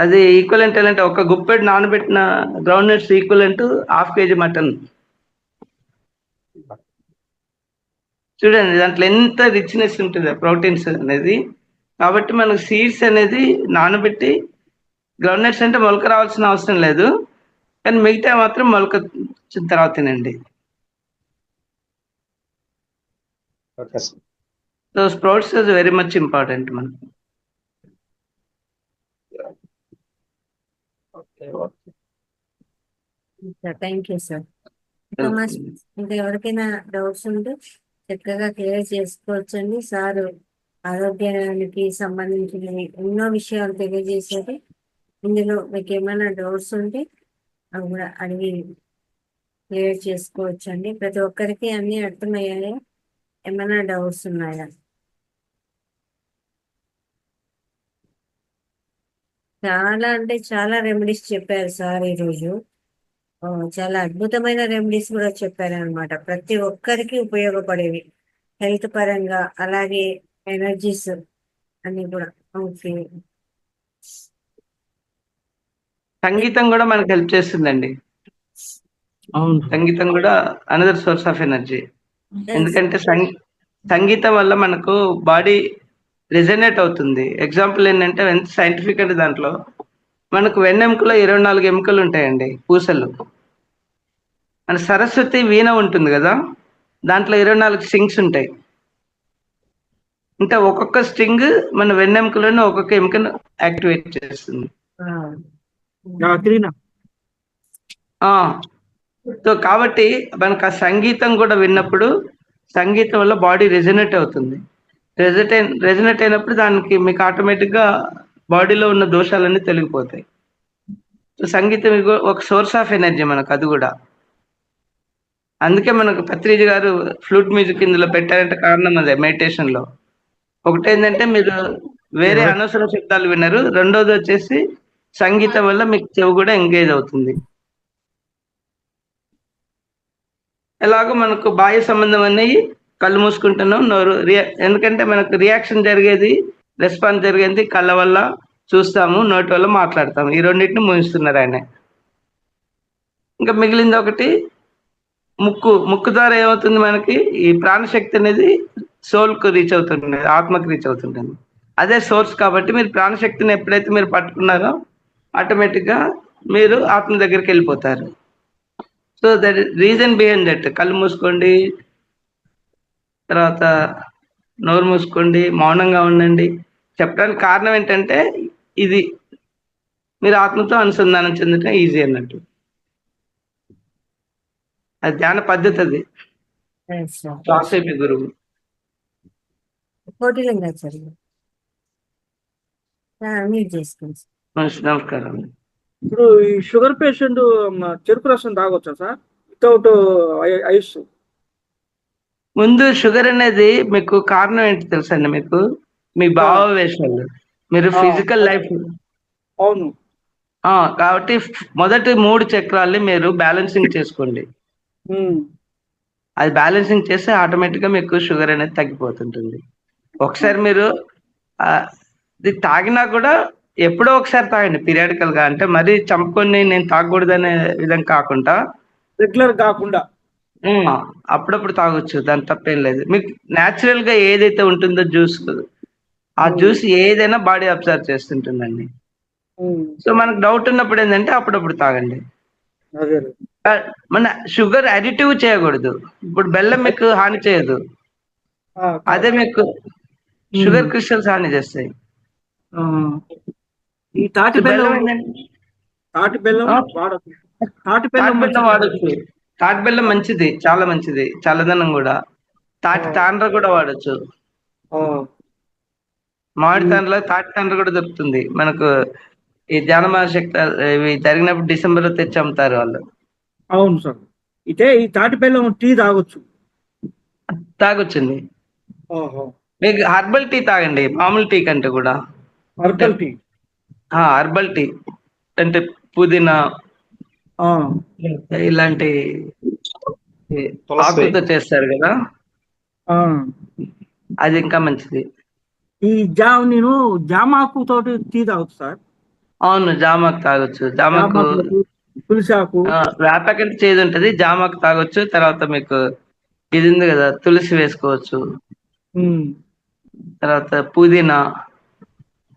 అది ఈక్వలెంట్ అంటే ఒక గుప్పెడు నానబెట్టిన ground nuts equivalent 1/2 kg mutton. చూడండి దాంట్లో ఎంత రిచ్‌నెస్ ఉంటదో ప్రోటీన్స్ అనేది. కాబట్టి మనకు సీడ్స్ అనేది నానబెట్టి గ్రౌండ్ నట్స్ అంటే మొలక రావాల్సిన అవసరం లేదు. కానీ మిగతావి మాత్రం మొలకొచ్చిన తర్వాత తినండి.
Okay sir.
So sprouts is very much important మనకు.
Okay. Okay.
Thank you sir. ఇంకా ఎవరికైనా డౌట్స్ ఉంటే చక్కగా క్లియర్ చేసుకోవచ్చండి. సార్ ఆరోగ్యానికి సంబంధించిన ఎన్నో విషయాలు తెలియజేశారు. ఇందులో మీకు ఏమైనా డౌట్స్ ఉంటే అవి కూడా అడిగి క్లియర్ చేసుకోవచ్చండి. ప్రతి ఒక్కరికి అన్ని అర్థమయ్యాయా? ఏమైనా డౌట్స్ ఉన్నాయా? చాలా అంటే చాలా రెమెడీస్ చెప్పారు సార్ ఈరోజు. చాలా అద్భుతమైన రెమెడీస్ కూడా చెప్పారనమాట. ప్రతి ఒక్కరికి ఉపయోగపడేవి హెల్త్ పరంగా, అలాగే ఎనర్జీస్ అన్ని కూడా. ఓకే.
సంగీతం కూడా మనకు హెల్ప్ చేస్తుందండి.
అవును.
సంగీతం కూడా అనదర్ సోర్స్ ఆఫ్ ఎనర్జీ. ఎందుకంటే సంగీతం వల్ల మనకు బాడీ రిజనేట్ అవుతుంది. ఎగ్జాంపుల్ ఏంటంటే ఎంత సైంటిఫిక్ అంటే దాంట్లో మనకు వెన్నెముకలో 24 ఎముకలు ఉంటాయండి, పూసలు. మన సరస్వతి వీణ ఉంటుంది కదా, దాంట్లో 24 స్ట్రింగ్స్ ఉంటాయి. అంటే ఒక్కొక్క స్ట్రింగ్ మన వెన్నెముకలోనే ఒక్కొక్క ఎముకను యాక్టివేట్ చేస్తుంది.
క్లీనా
సో కాబట్టి మనకు ఆ సంగీతం కూడా విన్నప్పుడు సంగీతం వల్ల బాడీ రెజనేట్ అవుతుంది. రెజనేట్ అయినప్పుడు దానికి మీకు ఆటోమేటిక్గా బాడీలో ఉన్న దోషాలన్నీ తొలగిపోతాయి. సో సంగీతం ఒక సోర్స్ ఆఫ్ ఎనర్జీ మనకు, అది కూడా. అందుకే మనకు పత్రిజీ గారు ఫ్లూట్ మ్యూజిక్ ఇందులో పెట్టారంటే కారణం అదే. మెడిటేషన్ లో ఒకటి ఏంటంటే మీరు వేరే అనవసర శబ్దాలు వినరు, రెండోది వచ్చేసి సంగీతం వల్ల మీకు చెవి కూడా ఎంగేజ్ అవుతుంది. ఎలాగో మనకు బాహ్య సంబంధం అనేవి కళ్ళు మూసుకుంటున్నాం, నోరు ఎందుకంటే మనకు రియాక్షన్ జరిగేది, రెస్పాన్స్ జరిగేది కళ్ళ వల్ల చూస్తాము, నోటి వల్ల మాట్లాడతాము. ఈ రెండింటిని మూయిస్తున్నారు ఆయన. ఇంకా మిగిలింది ఒకటి ముక్కు ద్వారా ఏమవుతుంది మనకి, ఈ ప్రాణశక్తి అనేది సోల్కు రీచ్ అవుతుంటుంది, ఆత్మకు రీచ్ అవుతుంటుంది. అదే సోర్స్ కాబట్టి మీరు ప్రాణశక్తిని ఎప్పుడైతే మీరు పట్టుకున్నారో ఆటోమేటిక్గా మీరు ఆత్మ దగ్గరికి వెళ్ళిపోతారు. So that reason behind that. కళ్ళు మూసుకోండి, తర్వాత నోరు మూసుకోండి, మౌనంగా ఉండండి చెప్పడానికి కారణం ఏంటంటే ఇది మీరు ఆత్మతో అనుసంధానం చెందటం ఈజీ అన్నట్టు. అది ధ్యాన పద్ధతి, అది శ్వాసే గురువు.
కోటిలింగాచార్య మీరు చేసుకోండి.
నమస్కారం.
ఇప్పుడు ఈ షుగర్ పేషెంట్ చెరుకు రసం తాగొచ్చా సార్ వితౌట్ ఐస్?
ముందు షుగర్ అనేది మీకు కారణం ఏంటి తెలుసండి మీకు? మీ భావావేశాలు, మీరు ఫిజికల్ లైఫ్.
అవును.
కాబట్టి మొదటి 3 చక్రాల్ని మీరు బ్యాలెన్సింగ్ చేసుకోండి. అది బ్యాలెన్సింగ్ చేస్తే ఆటోమేటిక్గా మీకు షుగర్ అనేది తగ్గిపోతుంటుంది. ఒకసారి మీరు ఇది తాగినా కూడా ఎప్పుడో ఒకసారి తాగండి, పీరియాడికల్ గా. అంటే మరీ చంపుకొని నేను తాగకూడదనే విధంగా కాకుండా,
రెగ్యులర్ కాకుండా
అప్పుడప్పుడు తాగొచ్చు, దాని తప్పేం లేదు. మీకు న్యాచురల్ గా ఏదైతే ఉంటుందో జ్యూస్, ఆ జ్యూస్ ఏదైనా బాడీ అబ్జర్వ్ చేస్తుంటుందండి. సో మనకు డౌట్ ఉన్నప్పుడు ఏంటంటే అప్పుడప్పుడు తాగండి. మన షుగర్ అడిటివ్ చేయకూడదు. ఇప్పుడు బెల్లం మీకు హాని చేయదు, అదే మీకు షుగర్ క్రిస్టల్స్ హాని చేస్తాయి.
ఈ తాటి బెల్లం
వాడచ్చు. తాటి బెల్లం మంచిది, చాలా మంచిది, చల్లదనం కూడా. తాటి తాండ్ర కూడా వాడచ్చు. మామిడి తాండ్రలో తాటి తాండ్ర కూడా దొరుకుతుంది మనకు. ఈ ధ్యానమాన శక్తి ఇవి జరిగినప్పుడు డిసెంబర్ లో తెచ్చి అమ్ముతారు వాళ్ళు.
అవును సార్. అయితే ఈ తాటి బెల్లం టీ
తాగొచ్చండి. మీకు హర్బల్ టీ తాగండి, మామూలు టీ కంటే కూడా.
హర్బల్ టీ
హర్బల్ టీ అంటే పుదీనా ఇలాంటి ఆకులతో చేస్తారు కదా, అది ఇంకా మంచిది.
ఈ నేను జామాకు తోటి టీ తాగొచ్చు సార్?
అవును, జామాకు తాగొచ్చు. జామాకు
తులసాకు,
వేపకంటే చేదు ఉంటది, జామాకు తాగొచ్చు. తర్వాత మీకు ఇది ఉంది కదా, తులసి వేసుకోవచ్చు.
ఉమ్,
తర్వాత పుదీనా,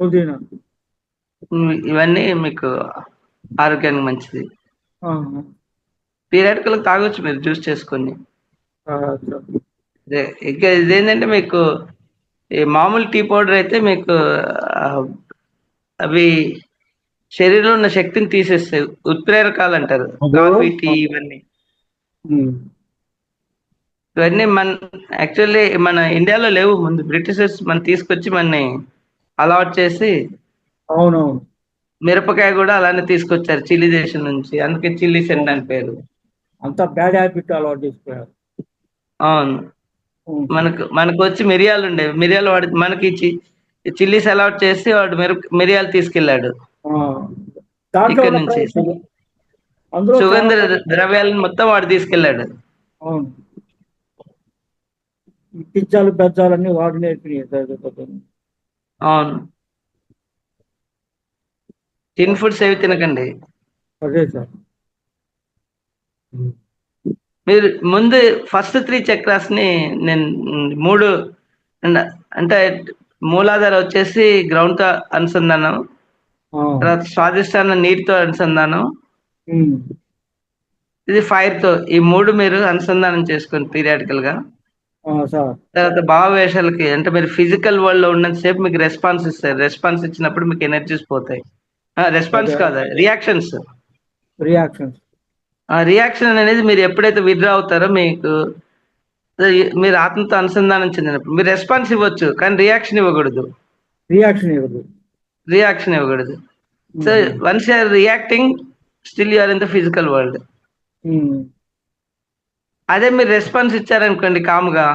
పుదీనా.
ఇవన్నీ మీకు ఆరోగ్యానికి మంచిది.
ఆ,
పీరియాడికల్ తాగొచ్చు మీరు జ్యూస్ చేసుకొని.
ఆ, అచ్చా.
ఇంకా ఇదేంటంటే మీకు ఈ మామూలు టీ పౌడర్ అయితే మీకు ఆ, అవి శరీరంలో ఉన్న శక్తిని తీసేస్తాయి. ఉత్ప్రేరకాలు అంటారు, కాఫీ టీ ఇవన్నీ.
ఉమ్,
ఇవన్నీ యాక్చువల్లీ మన ఇండియాలో లేవు. ముందు బ్రిటిషర్స్ మన తీసుకొచ్చి మనని అలవాటు చేసి,
అవునవును.
మిరపకాయ కూడా అలానే తీసుకొచ్చారు చిల్లీ దేశం నుంచి, అందుకే చిల్లీ సెంట్ అని పేరు.
అంతా బ్యాడ్ హ్యాబిట్ అలవాటు చేసుకున్నారు.
అవును.
ఉమ్,
మనకు వచ్చి మిరియాలు ఉండేవి, మిరియాలు వాడి మనకి చిల్లీస్ అలవాటు చేసి వాడు మిరియాలు తీసుకెళ్ళాడు
ఆ, దాంట్లో
ఇక్కడ
ఉన్న
నుంచి.
అందులో చాలా
సుగంధ ద్రవ్యాలను మొత్తం వాడు తీసుకెళ్ళాడు.
అవును. ఈ పిజ్జాలు బెజ్జాలన్నీ వాడు నేర్పినాయి.
అవును. టిన్ ఫుడ్స్ ఏవి తినకండి.
అదే సార్.
మీరు ముందు ఫస్ట్ 3 చక్రాస్ ని నేను 3 అంటే మూలాధార వచ్చేసి గ్రౌండ్ తో అనుసంధానం,
ఆ,
తర్వాత స్వాదిష్టాన నీటితో అనుసంధానం,
ఉమ్,
ఇది ఫైర్ తో. ఈ 3 మీరు అనుసంధానం చేసుకోండి పీరియాడికల్ గా.
ఆ, సార్.
తర్వాత భావవేశాలకి అంటే మీరు ఫిజికల్ వరల్డ్ లో ఉన్నంతసేపు మీకు రెస్పాన్స్ ఇస్తారు. రెస్పాన్స్ ఇచ్చినప్పుడు మీకు ఎనర్జీస్ పోతాయి. రెస్పాన్స్
అదే
కాదు, రియాక్షన్స్.
రియాక్షన్స్.
ఆ రియాక్షన్ అనేది మీరు ఎప్పుడైతే విత్డ్రా అవుతారో మీకు మీరు ఆత్మతో అనుసంధానం చెందినప్పుడు మీరు రెస్పాన్స్ ఇవ్వచ్చు, కానీ రియాక్షన్ ఇవ్వకూడదు.
రియాక్షన్ ఇవ్వదు.
రియాక్షన్ ఇవ్వకూడదు. So once you're reacting, still you're in the physical world. అదే మీరు రెస్పాన్స్ ఇచ్చారనుకోండి కామ్గా,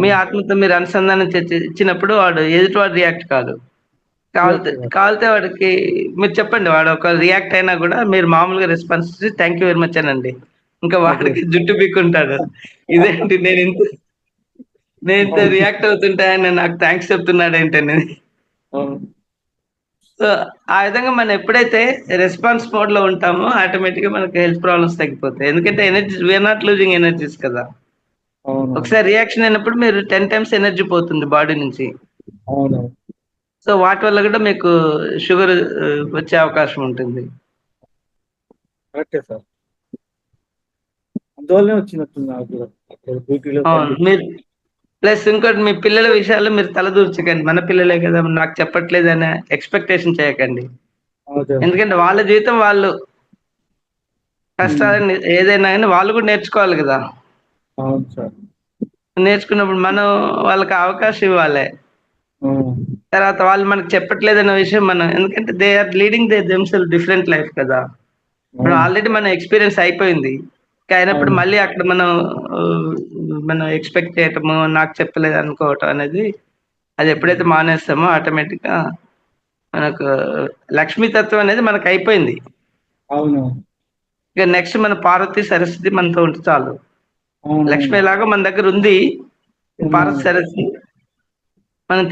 మీ ఆత్మతో మీరు అనుసంధానం ఇచ్చినప్పుడు వాడు ఎదుటివాడు రియాక్ట్ కాదు. కావాలితే వాడికి మీరు చెప్పండి, వాడు ఒక రియాక్ట్ అయినా కూడా మీరు మామూలుగా రెస్పాన్స్ ఇచ్చి థ్యాంక్ యూ వెరీ మచ్ అనండి. ఇంకా వాడికి జుట్టు పీక్కుంటాడు, ఇదేంటి నేను ఇంత రియాక్ట్ అవుతుంటే ఆయన నాకు థ్యాంక్స్ చెప్తున్నాడు ఏంటని. సో ఆ విధంగా మనం ఎప్పుడైతే రెస్పాన్స్ మోడ్ లో ఉంటామో ఆటోమేటిక్ గా మనకి హెల్త్ ప్రాబ్లమ్స్ తగ్గిపోతాయి. ఎందుకంటే energy, we're not losing energies కదా. ఒకసారి రియాక్షన్ అయినప్పుడు మీరు 10 టైమ్స్ ఎనర్జీ పోతుంది బాడీ నుంచి. సో వాటి వల్ల కూడా మీకు షుగర్ వచ్చే అవకాశం ఉంటుంది.
కరెక్టే సార్. అందువల్లనే వచ్చినట్టుంది నాకు కూడా.
అవును. మీరు ప్లస్ ఇంకోటి, మీ పిల్లల విషయాల్లో మీరు తలదూర్చకండి. మన పిల్లలే కదా, నాకు చెప్పట్లేదు అనే ఎక్స్పెక్టేషన్ చేయకండి. ఎందుకంటే వాళ్ళ జీవితం వాళ్ళు కష్టాలని ఏదైనా కానీ వాళ్ళు కూడా నేర్చుకోవాలి కదా.
అవును సార్.
నేర్చుకున్నప్పుడు మనం వాళ్ళకి అవకాశం ఇవ్వాలి. తర్వాత వాళ్ళు మనకు చెప్పట్లేదన్న విషయం మనం, ఎందుకంటే they are leading they themselves different life కదా. ఇప్పుడు ఆల్రెడీ మన ఎక్స్పీరియన్స్ అయిపోయింది, అయినప్పుడు మళ్ళీ అక్కడ మనం ఎక్స్పెక్ట్ చేయటము, నాకు చెప్పలేదు అనుకోవటం అనేది, అది ఎప్పుడైతే మానేస్తామో ఆటోమేటిక్ గా మనకు లక్ష్మీ తత్వం అనేది మనకు అయిపోయింది.
అవును.
ఇక నెక్స్ట్ మన పార్వతి సరస్వతి మనతో ఉంటే చాలు. లక్ష్మి లాగా మన దగ్గర ఉంది, పార్వతి సరస్వతి మనం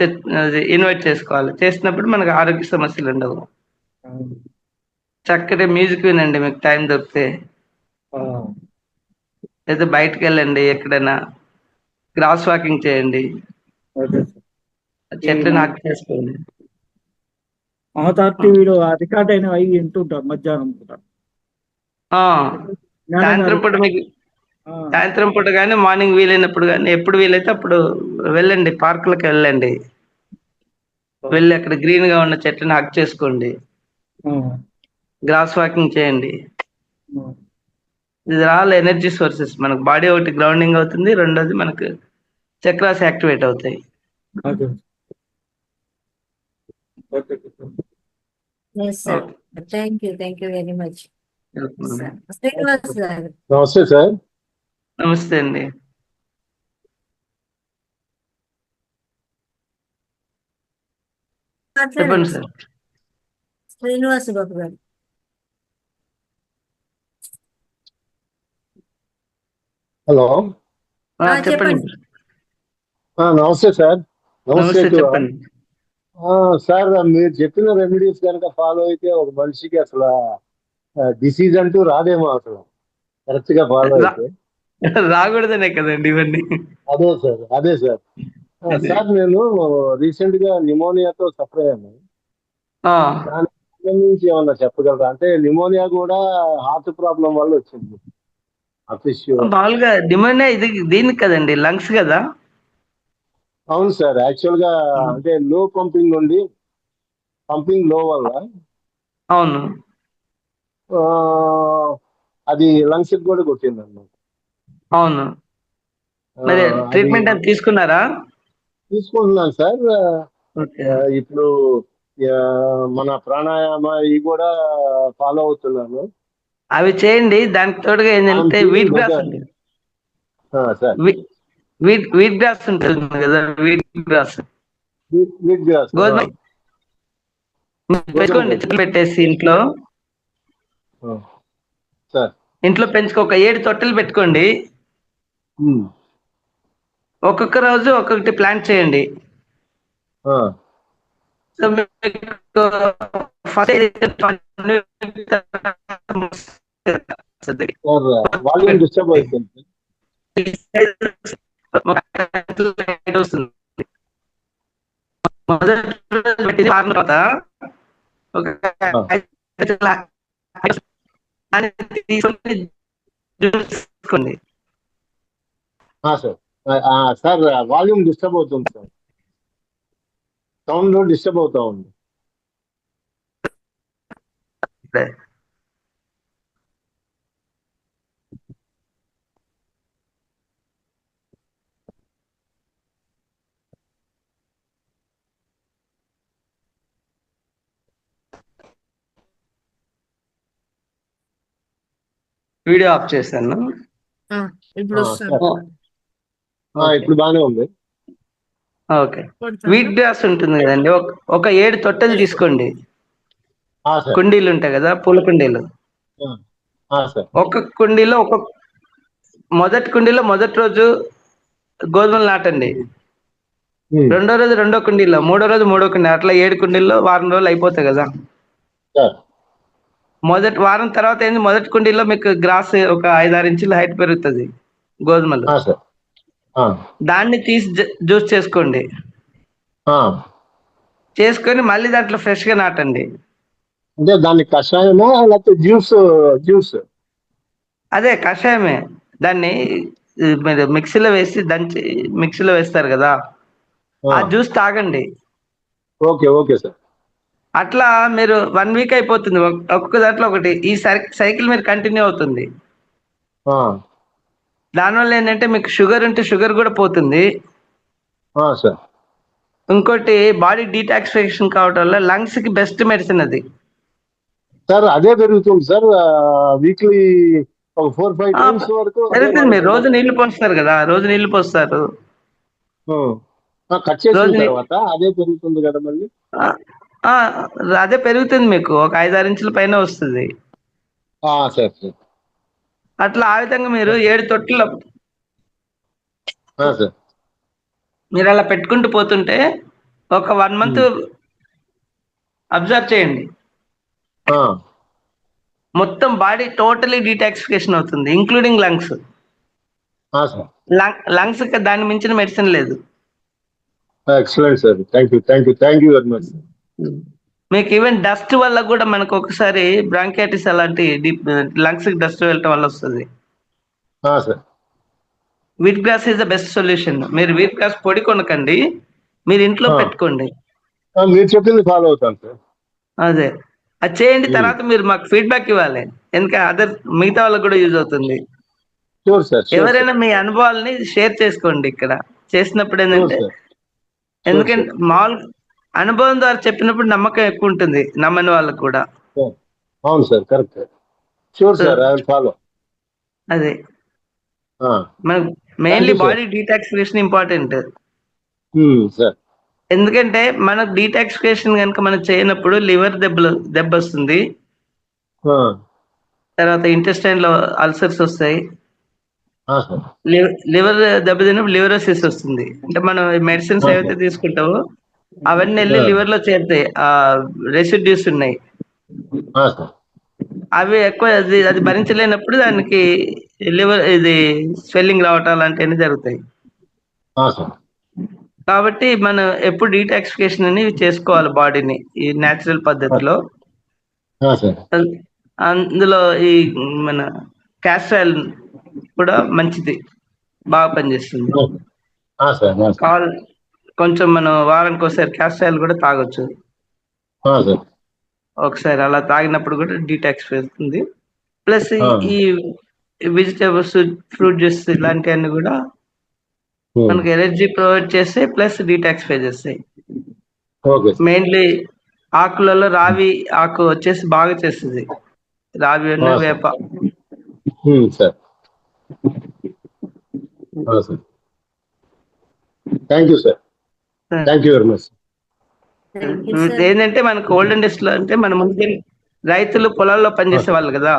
ఇన్వైట్ చేసుకోవాలి. చేసినప్పుడు మనకు ఆరోగ్య సమస్యలు ఉండవు. చక్కటి మ్యూజిక్ వినండి మీకు టైం దొరికితే, లేదా బయటకు వెళ్ళండి, ఎక్కడైనా క్రాస్ వాకింగ్ చేయండి, చెట్లు నాటు చేసుకోండి.
అవతార్ టీవీలో రికార్డ్ అయిన అవి వింటుంటారు మధ్యాహ్నం పూట.
సాయంత్రం పూట కానీ మార్నింగ్ వీలైనప్పుడు కానీ, ఎప్పుడు వీలైతే అప్పుడు వెళ్ళండి, పార్కులకు వెళ్ళండి, వెళ్ళి అక్కడ గ్రీన్ గా ఉన్న చెట్లను హక్ చేసుకోండి, గ్రాస్ వాకింగ్ చేయండి. ఇది ఆల్ ఎనర్జీ సోర్సెస్. మనకు బాడీ ఒకటి గ్రౌండింగ్ అవుతుంది, రెండోది మనకు చక్రాస్ యాక్టివేట్ అవుతాయి.
Thank you very much.
నమస్తే సార్.
నమస్తే అండి. చెప్పండి సార్.
శ్రీనివాస్ బాబు గారు.
హలో.
చెప్పండి.
నమస్తే సార్.
నమస్తే, చెప్పండి
సార్. మీరు చెప్పిన రెమెడీస్ కనుక ఫాలో అయితే ఒక మనిషికి అసలు డిసీజ్ అంటూ రాదేమో, అసలు కరెక్ట్ గా ఫాలో అయితే.
రాకూడదనే కదండి ఇవన్నీ.
అదే సార్
అదే.
సార్ నేను రీసెంట్ గా నిమోనియాతో సఫర్ అయ్యాను.
ఆ,
దానికి సంబంధించి ఏమన్నా చెప్పగలరా? అంటే నిమోనియా కూడా హార్ట్ ప్రాబ్లం వల్ల వచ్చింది. Heart issue.
మామూలుగా నిమోనియా ఇది దీనికి కదండి, లంగ్స్ కదా.
అవును సార్, యాక్చువల్ గా అంటే లో పంపింగ్ నుండి పంపింగ్ లో వల్ల
అవును.
ఆ, అది లంగ్స్ కూడా కొట్టింది అన్నమాట.
అవును. మరి
అది
ట్రీట్మెంట్ అది తీసుకున్నారా?
తీసుకుంటున్నాను సార్.
ఓకే.
ఇప్పుడు ఆ, మన ప్రాణాయామ ఇవి కూడా ఫాలో అవుతున్నాను.
అవి చేయండి. దానికి తోడుగా ఏంటంటే వీట్ గ్రాస్ ఉంటుంది.
సార్
వీట్ గ్రాస్ ఉంటుంది కదా, వీట్ గ్రాస్
వీట్ గ్రాస్
గోధుమ పెట్టుకోండి. చెట్లు పెట్టేసి ఇంట్లో
సార్.
ఇంట్లో పెంచుకో. ఒక 7 తొట్టెలు పెట్టుకోండి. ఒక్కొక్క రోజు ఒక్కొక్కటి ప్లాంట్ చేయండి. సో మీకు
సార్ వాల్యూమ్ డిస్టర్బ్ అవుతుంది.
వస్తుంది. మొదటి రోజు పెట్టిన వారం తర్వాత ఒక తీసుకొని తీసుకోండి.
సార్ సార్ వాల్యూమ్ డిస్టర్బ్ అవుతుంది సార్. సౌండ్ డిస్టర్బ్ అవుతా ఉంది.
వీడియో ఆఫ్ చేశాను.
ఇప్పుడు
ఇప్పుడు బాగానే ఉంది.
ఓకే. వీట్ గ్రాస్ ఉంటుంది కదండి, ఒక 7 తొట్టెలు తీసుకోండి. కుండీలు ఉంటాయి కదా, పూల కుండీలు. ఒక్కొక్క కుండీలో మొదటి కుండీలో మొదటి రోజు గోధుమలు నాటండి. రెండో రోజు రెండో కుండీలో, మూడో రోజు మూడో కుండీ, అట్లా 7 కుండీల్లో వారం రోజులు అయిపోతాయి కదా. మొదటి వారం తర్వాత ఏంది, మొదటి కుండీలో మీకు గ్రాస్ ఒక 5-6 ఇంచుల హైట్ పెరుగుతుంది గోధుమలు. దాన్ని తీసి జ్యూస్ చేసుకోండి. చేసుకొని మళ్ళీ దాంట్లో ఫ్రెష్ గా నాటండి.
అంటే దాన్ని కషాయమా లేకపోతే జ్యూస్? అదే
కషాయమే. దాన్ని మీరు మిక్సీలో వేసి దంచి మిక్సీలో వేస్తారు కదా, ఆ జ్యూస్ తాగండి.
Okay sir.
అట్లా మీరు 1 వీక్ అయిపోతుంది. ఒక్కొక్క దాంట్లో ఒకటి. ఈ సైకిల్ మీరు కంటిన్యూ అవుతుంది. దానివల్ల ఏంటంటే మీకు షుగర్ ఉంటే షుగర్ కూడా పోతుంది.
సార్.
ఇంకోటి బాడీ డీటాక్సిఫికేషన్ కావడం వల్ల లంగ్స్ కి బెస్ట్ మెడిసిన్ అది.
సార్ అదే పెరుగుతుంది సార్. వీక్లీ ఒక 4-5 టైమ్స్ వరకు
పెరుగుతుంది. మీరు రోజు నీళ్లు పోస్తారు కదా, రోజు నీళ్లు పోస్తారు.
కట్ చేసిన తర్వాత అదే పెరుగుతుంది కదా మళ్ళీ.
అదే పెరుగుతుంది, మీకు ఒక 5-6 ఇంచుల పైన వస్తుంది.
సార్.
అట్లా ఆ విధంగా మీరు 7 తొట్టులో
సార్
మీరు అలా పెట్టుకుంటూ పోతుంటే ఒక 1 మంత్ అబ్జర్వ్ చేయండి. మొత్తం బాడీ టోటలీ డీటాక్సిఫికేషన్ అవుతుంది, ఇంక్లూడింగ్ లంగ్స్. లంగ్స్ దాన్ని మించిన మెడిసిన్ లేదు.
Excellent sir. Thank you very much.
మీకు ఈవెన్ డస్ట్ వల్ల కూడా మనకు ఒకసారి బ్రాంకైటిస్ అలాంటి లంగ్స్ కి డస్ట్ వెళ్ళటం వల్ల వస్తుంది. Wheat grass is the best solution. మీరు వీట్ గ్రాస్ పొడి కొనకండి, మీరు ఇంట్లో పెట్టుకోండి.
మీరు చెప్పింది ఫాలో అవుతాను సార్.
అదే అది చేయండి. తర్వాత మీరు మాకు ఫీడ్బ్యాక్ ఇవ్వాలి, ఎందుకంటే మిగతా వాళ్ళకి కూడా యూజ్ అవుతుంది. ఎవరైనా మీ అనుభవాలని షేర్ చేసుకోండి ఇక్కడ చేసినప్పుడు. ఏంటంటే ఎందుకంటే మామూలు అనుభవం ద్వారా చెప్పినప్పుడు నమ్మకం ఎక్కువ ఉంటుంది నమ్మని వాళ్ళకు కూడా.
అవును sir, correct. Sure sir, I will follow.
అదే మనకు mainly body detoxification important.
Sir
ఎందుకంటే మనకు డీటాక్సిఫికేషన్ కనుక మనం చేయనప్పుడు లివర్ దెబ్బ వస్తుంది. తర్వాత ఇంటెస్టైన్ లో అల్సర్స్ వస్తాయి. లివర్ దెబ్బతిన్నప్పుడు లివరోసిస్ వస్తుంది. అంటే మనం మెడిసిన్స్ ఏవైతే తీసుకుంటామో అవన్నీ వెళ్ళి లివర్ లో చేరుతాయి. రెసిడ్యూస్ ఉన్నాయి. అవి ఎక్కువ అది భరించలేనప్పుడు దానికి లివర్ ఇది స్వెల్లింగ్ రావటం అలాంటివన్నీ జరుగుతాయి.
సార్.
కాబట్టి మనం ఎప్పుడు డీటాక్సిఫికేషన్ అని చేసుకోవాలి బాడీని ఈ న్యాచురల్ పద్ధతిలో.
సార్.
అందులో ఈ మన క్యాస్ట్రాయిల్ కూడా మంచిది, బాగా పనిచేస్తుంది.
సార్.
కాల్ కొంచెం మనం వారానికి ఒకసారి క్యాస్ట్రాయిల్ కూడా తాగొచ్చు.
సార్.
ఒకసారి అలా తాగినప్పుడు కూడా డీటాక్స్ అవుతుంది. ప్లస్ ఈ వెజిటేబుల్స్, ఫ్రూట్ జ్యూస్ ఇలాంటివన్నీ కూడా మనకి ఎనర్జీ ప్రొవైడ్ చేస్తే ప్లస్ డీటాక్సిఫై చేస్తాయి.
ఓకే.
మెయిన్లీ ఆకులలో రావి ఆకు వచ్చేసి బాగా చేస్తుంది, రావి అన్న వేప.
Sir. Sir. Thank you sir. Thank you very much.
ఏంటంటే
మనకు ఓల్డెన్ డేస్ లో అంటే మన ముందు రైతులు పొలాల్లో పనిచేసే వాళ్ళు కదా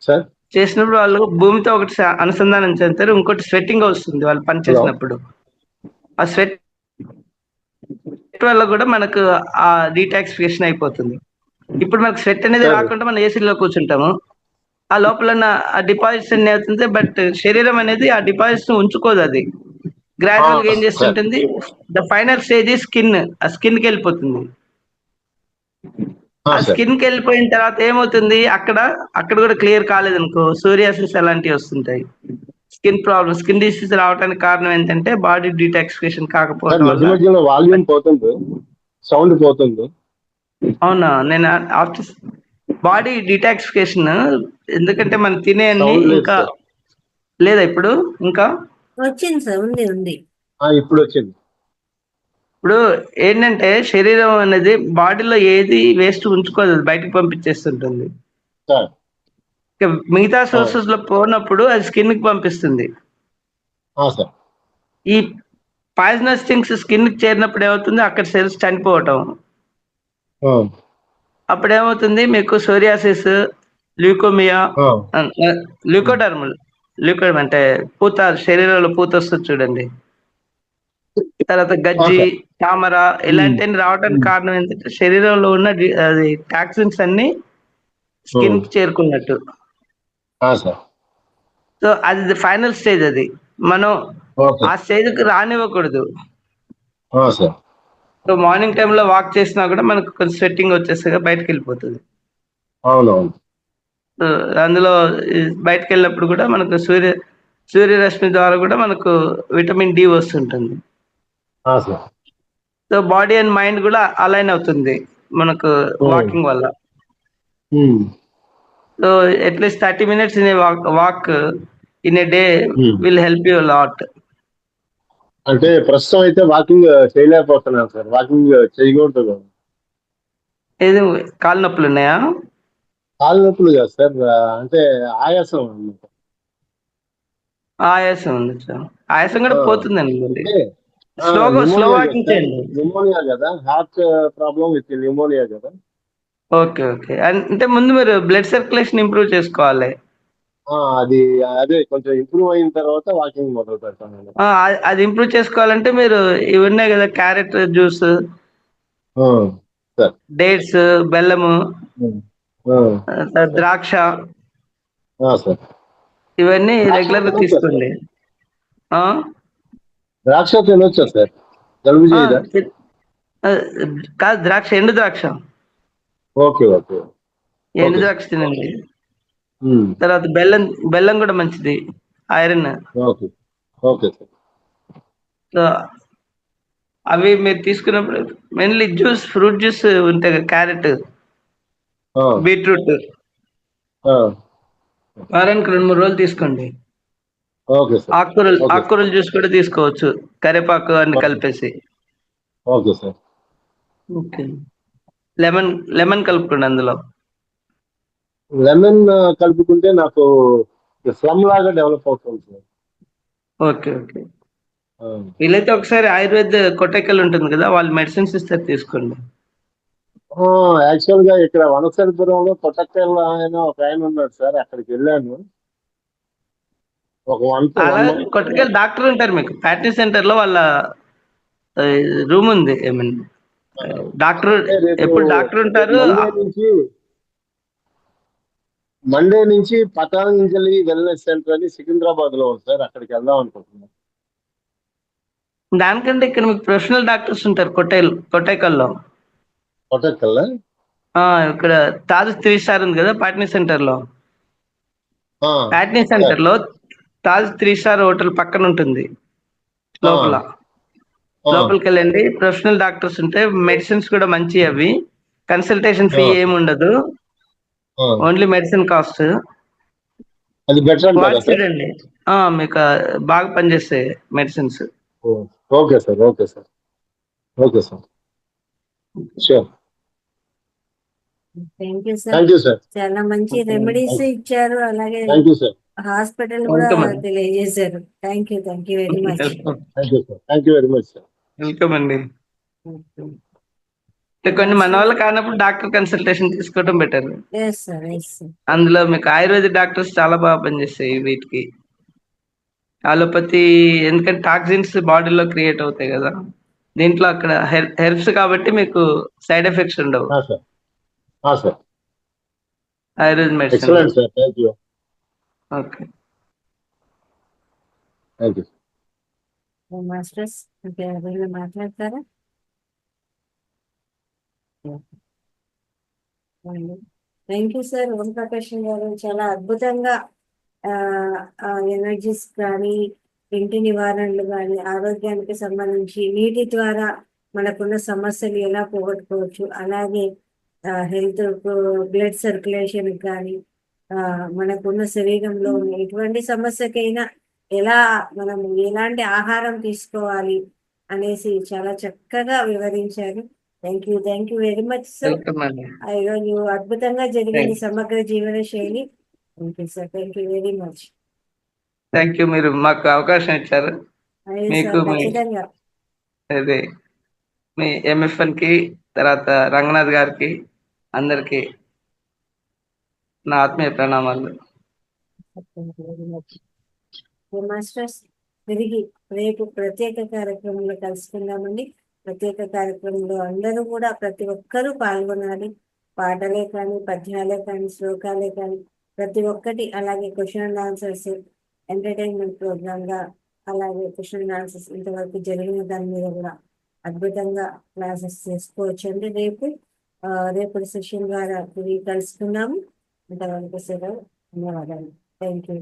సార్.
చేసినప్పుడు వాళ్ళు భూమితో ఒకటి అనుసంధానం చెందుతారు, ఇంకోటి స్వెట్టింగ్ వస్తుంది వాళ్ళు పని చేసినప్పుడు. ఆ స్వెట్ వల్ల కూడా మనకు ఆ డీటాక్సిఫికేషన్ అయిపోతుంది. ఇప్పుడు మనకు స్వెట్ అనేది రాకుండా మనం ఏసీలో కూర్చుంటాము, ఆ లోపల ఆ డిపాజిట్స్ అన్ని అవుతుంది. బట్ శరీరం అనేది ఆ డిపాజిట్స్ ఉంచుకోదు, అది గ్రాడ్యువల్ గా ఏం చేస్తుంటుంది, ద ఫైనల్ స్టేజ్ స్కిన్, ఆ స్కిన్ కి వెళ్ళిపోతుంది. ఆ స్కిన్ కి వెళ్ళిపోయిన తర్వాత ఏమవుతుంది, అక్కడ కూడా క్లియర్ కాలేదు అనుకో సోరియాసిస్ అలాంటివి వస్తుంటాయి. స్కిన్ ప్రాబ్లమ్, స్కిన్ డిసీజ్ రావడానికి కారణం ఏంటంటే బాడీ డీటాక్సిఫికేషన్ కాకపోవడం వల్ల.
వాల్యూమ్ పోతుంది, సౌండ్ పోతుంది.
అవునా, నేను ఆఫ్టర్ బాడీ డీటాక్సిఫికేషన్ ఎందుకంటే మనం తినే ఇంకా లేదా ఇప్పుడు ఇంకా
వచ్చింది సార్, ఉంది.
ఇప్పుడు వచ్చింది.
ఇప్పుడు ఏంటంటే శరీరం అనేది బాడీలో ఏది వేస్ట్ ఉంచుకోదు, బయటకు పంపించేస్తుంటుంది. మిగతా సోర్సెస్ లో పోనప్పుడు అది స్కిన్ కి పంపిస్తుంది. ఈ పాయిజనస్ థింగ్స్ స్కిన్ కి చేరినప్పుడు ఏమవుతుంది, అక్కడ సెల్స్ చనిపోవటం. అప్పుడు ఏమవుతుంది మీకు సోరియాసిస్, ల్యూకోమియా, ల్యూకోడర్మల్, ల్యూకోడర్మ్ అంటే పూత, శరీరంలో పూత వస్తుంది చూడండి, తర్వాత గజ్జి, తామర ఇలాంటివన్నీ రావడానికి కారణం ఏంటంటే శరీరంలో ఉన్న అది టాక్సిన్స్ అన్ని స్కిన్ కి చేరుకున్నట్టు. సో అది ఫైనల్ స్టేజ్, అది మనం ఆ స్టేజ్ కి రానివ్వకూడదు. సో మార్నింగ్ టైంలో వాక్ చేసినా కూడా మనకు కొంచెం స్వెట్టింగ్ వచ్చేస్తే బయటకు వెళ్ళిపోతుంది. సో అందులో బయటకు వెళ్ళినప్పుడు కూడా మనకు సూర్యరశ్మి ద్వారా కూడా మనకు విటమిన్ డి వస్తుంటుంది. సో బాడీ అండ్ మైండ్ కూడా అలైన్ అవుతుంది మనకు వాకింగ్ వల్ల. So at least 30 minutes in a walk in a day will help you lot.
అంటే ప్రస్తుతం అయితే వాకింగ్ చేయలేకపోతున్నాను సార్, వాకింగ్ చేయకూడదు.
ఏది కాలు నొప్పులు ఉన్నాయా?
కాలు నొప్పులు కాదు సార్, అంటే ఆయాసం అన్నమాట.
ఆయాసం ఉంది సార్, ఆయాసం కూడా పోతుందండి. స్లో వాకింగ్ చేయండి.
న్యూమోనియా కదా, హార్ట్ ప్రాబ్లం విత్ న్యూమోనియా కదా.
ఓకే. అంటే ముందు మీరు బ్లడ్ సర్క్యులేషన్ ఇంప్రూవ్ చేసుకోవాలి.
అదే కొంచెం ఇంప్రూవ్ అయిన తర్వాత వాకింగ్ మొదలు పెడతాను.
అది ఇంప్రూవ్ చేసుకోవాలంటే మీరు ఇవి ఉన్నాయి కదా, క్యారెట్ జ్యూస్, డేట్స్, బెల్లము, ద్రాక్ష, ఇవన్నీ రెగ్యులర్ గా తీసుకోండి.
ద్రాక్ష తినొచ్చా సార్? జలుబు చేయదా?
కాదు, ద్రాక్ష, ఎండు ద్రాక్ష.
ఓకే.
ఎండు ద్రాక్ష తినండి. తర్వాత బెల్లం కూడా మంచిది, ఐరన్.
Okay sir.
సో అవి మీరు తీసుకున్నప్పుడు మెయిన్లీ జ్యూస్, ఫ్రూట్ జ్యూస్ ఉంటాయి కదా, క్యారెట్, బీట్రూట్, వారానికి 2-3 రోజులు తీసుకోండి. ఆకుకూరలు జ్యూస్ కూడా తీసుకోవచ్చు, కరివేపాకు అన్ని కలిపేసి.
Okay sir.
ఓకే. లెమన్ కలుపుకోండి అందులో.
లెమన్ కలుపుకుంటే నాకు స్లమ్ లాగా డెవలప్ అవుతుంది సార్.
ఓకే. వీలైతే ఒకసారి ఆయుర్వేద కొట్టెకల్ ఉంటుంది కదా, వాళ్ళు మెడిసిన్స్ ఇస్తారు, తీసుకోండి.
యాక్చువల్ గా ఇక్కడ వనసరిపురంలో కొట్టెకల్ ఆయన ఒక ఆయన ఉన్నాడు సార్, అక్కడికి వెళ్ళాను.
కొట్టెకల్ డాక్టర్ ఉంటారు మీకు, ప్యాటర్నీ సెంటర్ లో వాళ్ళ రూమ్ ఉంది. డాక్టర్ ఎప్పుడు డాక్టర్ ఉంటారు.
మండే నుంచి పటాంజలి వెల్నెస్ సెంటర్ అని సికింద్రాబాద్ లో ఉంది సార్, అక్కడికి వెళ్దాం అనుకుంటున్నాం.
దానికంటే ఇక్కడ మీకు ప్రొఫెషనల్ డాక్టర్స్ ఉంటారు కొట్టేకల్లో.
కొట్టక్కల్లా?
ఇక్కడ తాజ్ 3 స్టార్ ఉంది కదా పాట్నీ సెంటర్ లో.
ఆ,
పాట్నీ
సార్.
సెంటర్ లో తాజ్ 3 స్టార్ హోటల్ పక్కన ఉంటుంది లోపల.
ఆ,
లోపలికి వెళ్ళండి, ప్రొఫెషనల్ డాక్టర్స్ ఉంటాయి, మెడిసిన్స్ కూడా మంచి అవి. కన్సల్టేషన్ ఫీ
ఆ,
ఏమి ఉండదు,
ఆ.
Only medicine cost.
అది బెటర్ అంటారా
వాటి
సార్?
చూడండి, మీకు బాగా పనిచేస్తాయి medicines.
Okay sir, okay sir, okay sir, sure.
Thank you sir.
Thank you sir,
చాలా మంచి రెమెడీస్ ఇచ్చారు, అలాగే
థ్యాంక్ యూ సార్,
హాస్పిటల్ కూడా
వెల్కమ్ అండి.
తెలియజేశారు. Thank you very much.
Thank you sir, thank you very much sir.
Welcome అండి. కొన్ని మన వాళ్ళు కానప్పుడు డాక్టర్ కన్సల్టేషన్ తీసుకోవడం better.
Yes sir, yes sir.
అందులో మీకు ఆయుర్వేదిక్ డాక్టర్స్ చాలా బాగా పనిచేస్తాయి వీటికి. అలోపతి ఎందుకంటే టాక్సిన్స్ బాడీలో క్రియేట్ అవుతాయి కదా, దీంట్లో అక్కడ హెర్బ్స్ కాబట్టి మీకు సైడ్ ఎఫెక్ట్స్ ఉండవు
sir, sir,
ayurveda medicine.
Excellent sir, thank you,
okay.
Thank you.
Masters ఎవరైనా మాట్లాడతారా? Thank you sir. Om Prakash గారు చాలా అద్భుతంగా ఎనర్జీస్ కానీ, ఇంటి నివారణలు కానీ, ఆరోగ్యానికి సంబంధించి నీటి ద్వారా మనకున్న సమస్యలు ఎలా పోగొట్టుకోవచ్చు, అలాగే హెల్త్ బ్లడ్ సర్క్యులేషన్ కానీ, మనకున్న శరీరంలో ఉన్న ఎటువంటి సమస్యకైనా ఎలా మనం ఎలాంటి ఆహారం తీసుకోవాలి అనేసి చాలా చక్కగా వివరించారు. Thank you very much sir.
Welcome అండి.
ఈరోజు అద్భుతంగా జరిగింది
Thanks.
సమగ్ర జీవన శైలి. Thank you sir, thank you very much.
Thank you, మీరు మాకు అవకాశం ఇచ్చారు.
అదే
మీకు
సార్, ఖచ్చితంగా.
అదే మీ ఎంఎఫ్ఎన్ కి, తర్వాత రంగనాథ్ గారికి, అందరికి నా ఆత్మీయ ప్రణామాలు.
మాస్టర్స్ తిరిగి రేపు ప్రత్యేక కార్యక్రమంలో కలుసుకుందామండి. ప్రత్యేక కార్యక్రమంలో అందరూ కూడా ప్రతి ఒక్కరూ పాల్గొనాలి. పాటలే కానీ, పద్యాలే కానీ, శ్లోకాలే కానీ ప్రతి ఒక్కటి, అలాగే question and answers, entertainment program గా, అలాగే క్వశ్చన్ అండ్ ఆన్సర్స్ ఇంతవరకు జరిగిన దాని మీద కూడా అద్భుతంగా క్లాసెస్ చేసుకోవచ్చు అండి. రేపు సెషన్ ద్వారా తిరిగి కలుసుకుందాము. ఇంతవరకు సెలవు. ధన్యవాదాలు. Thank you.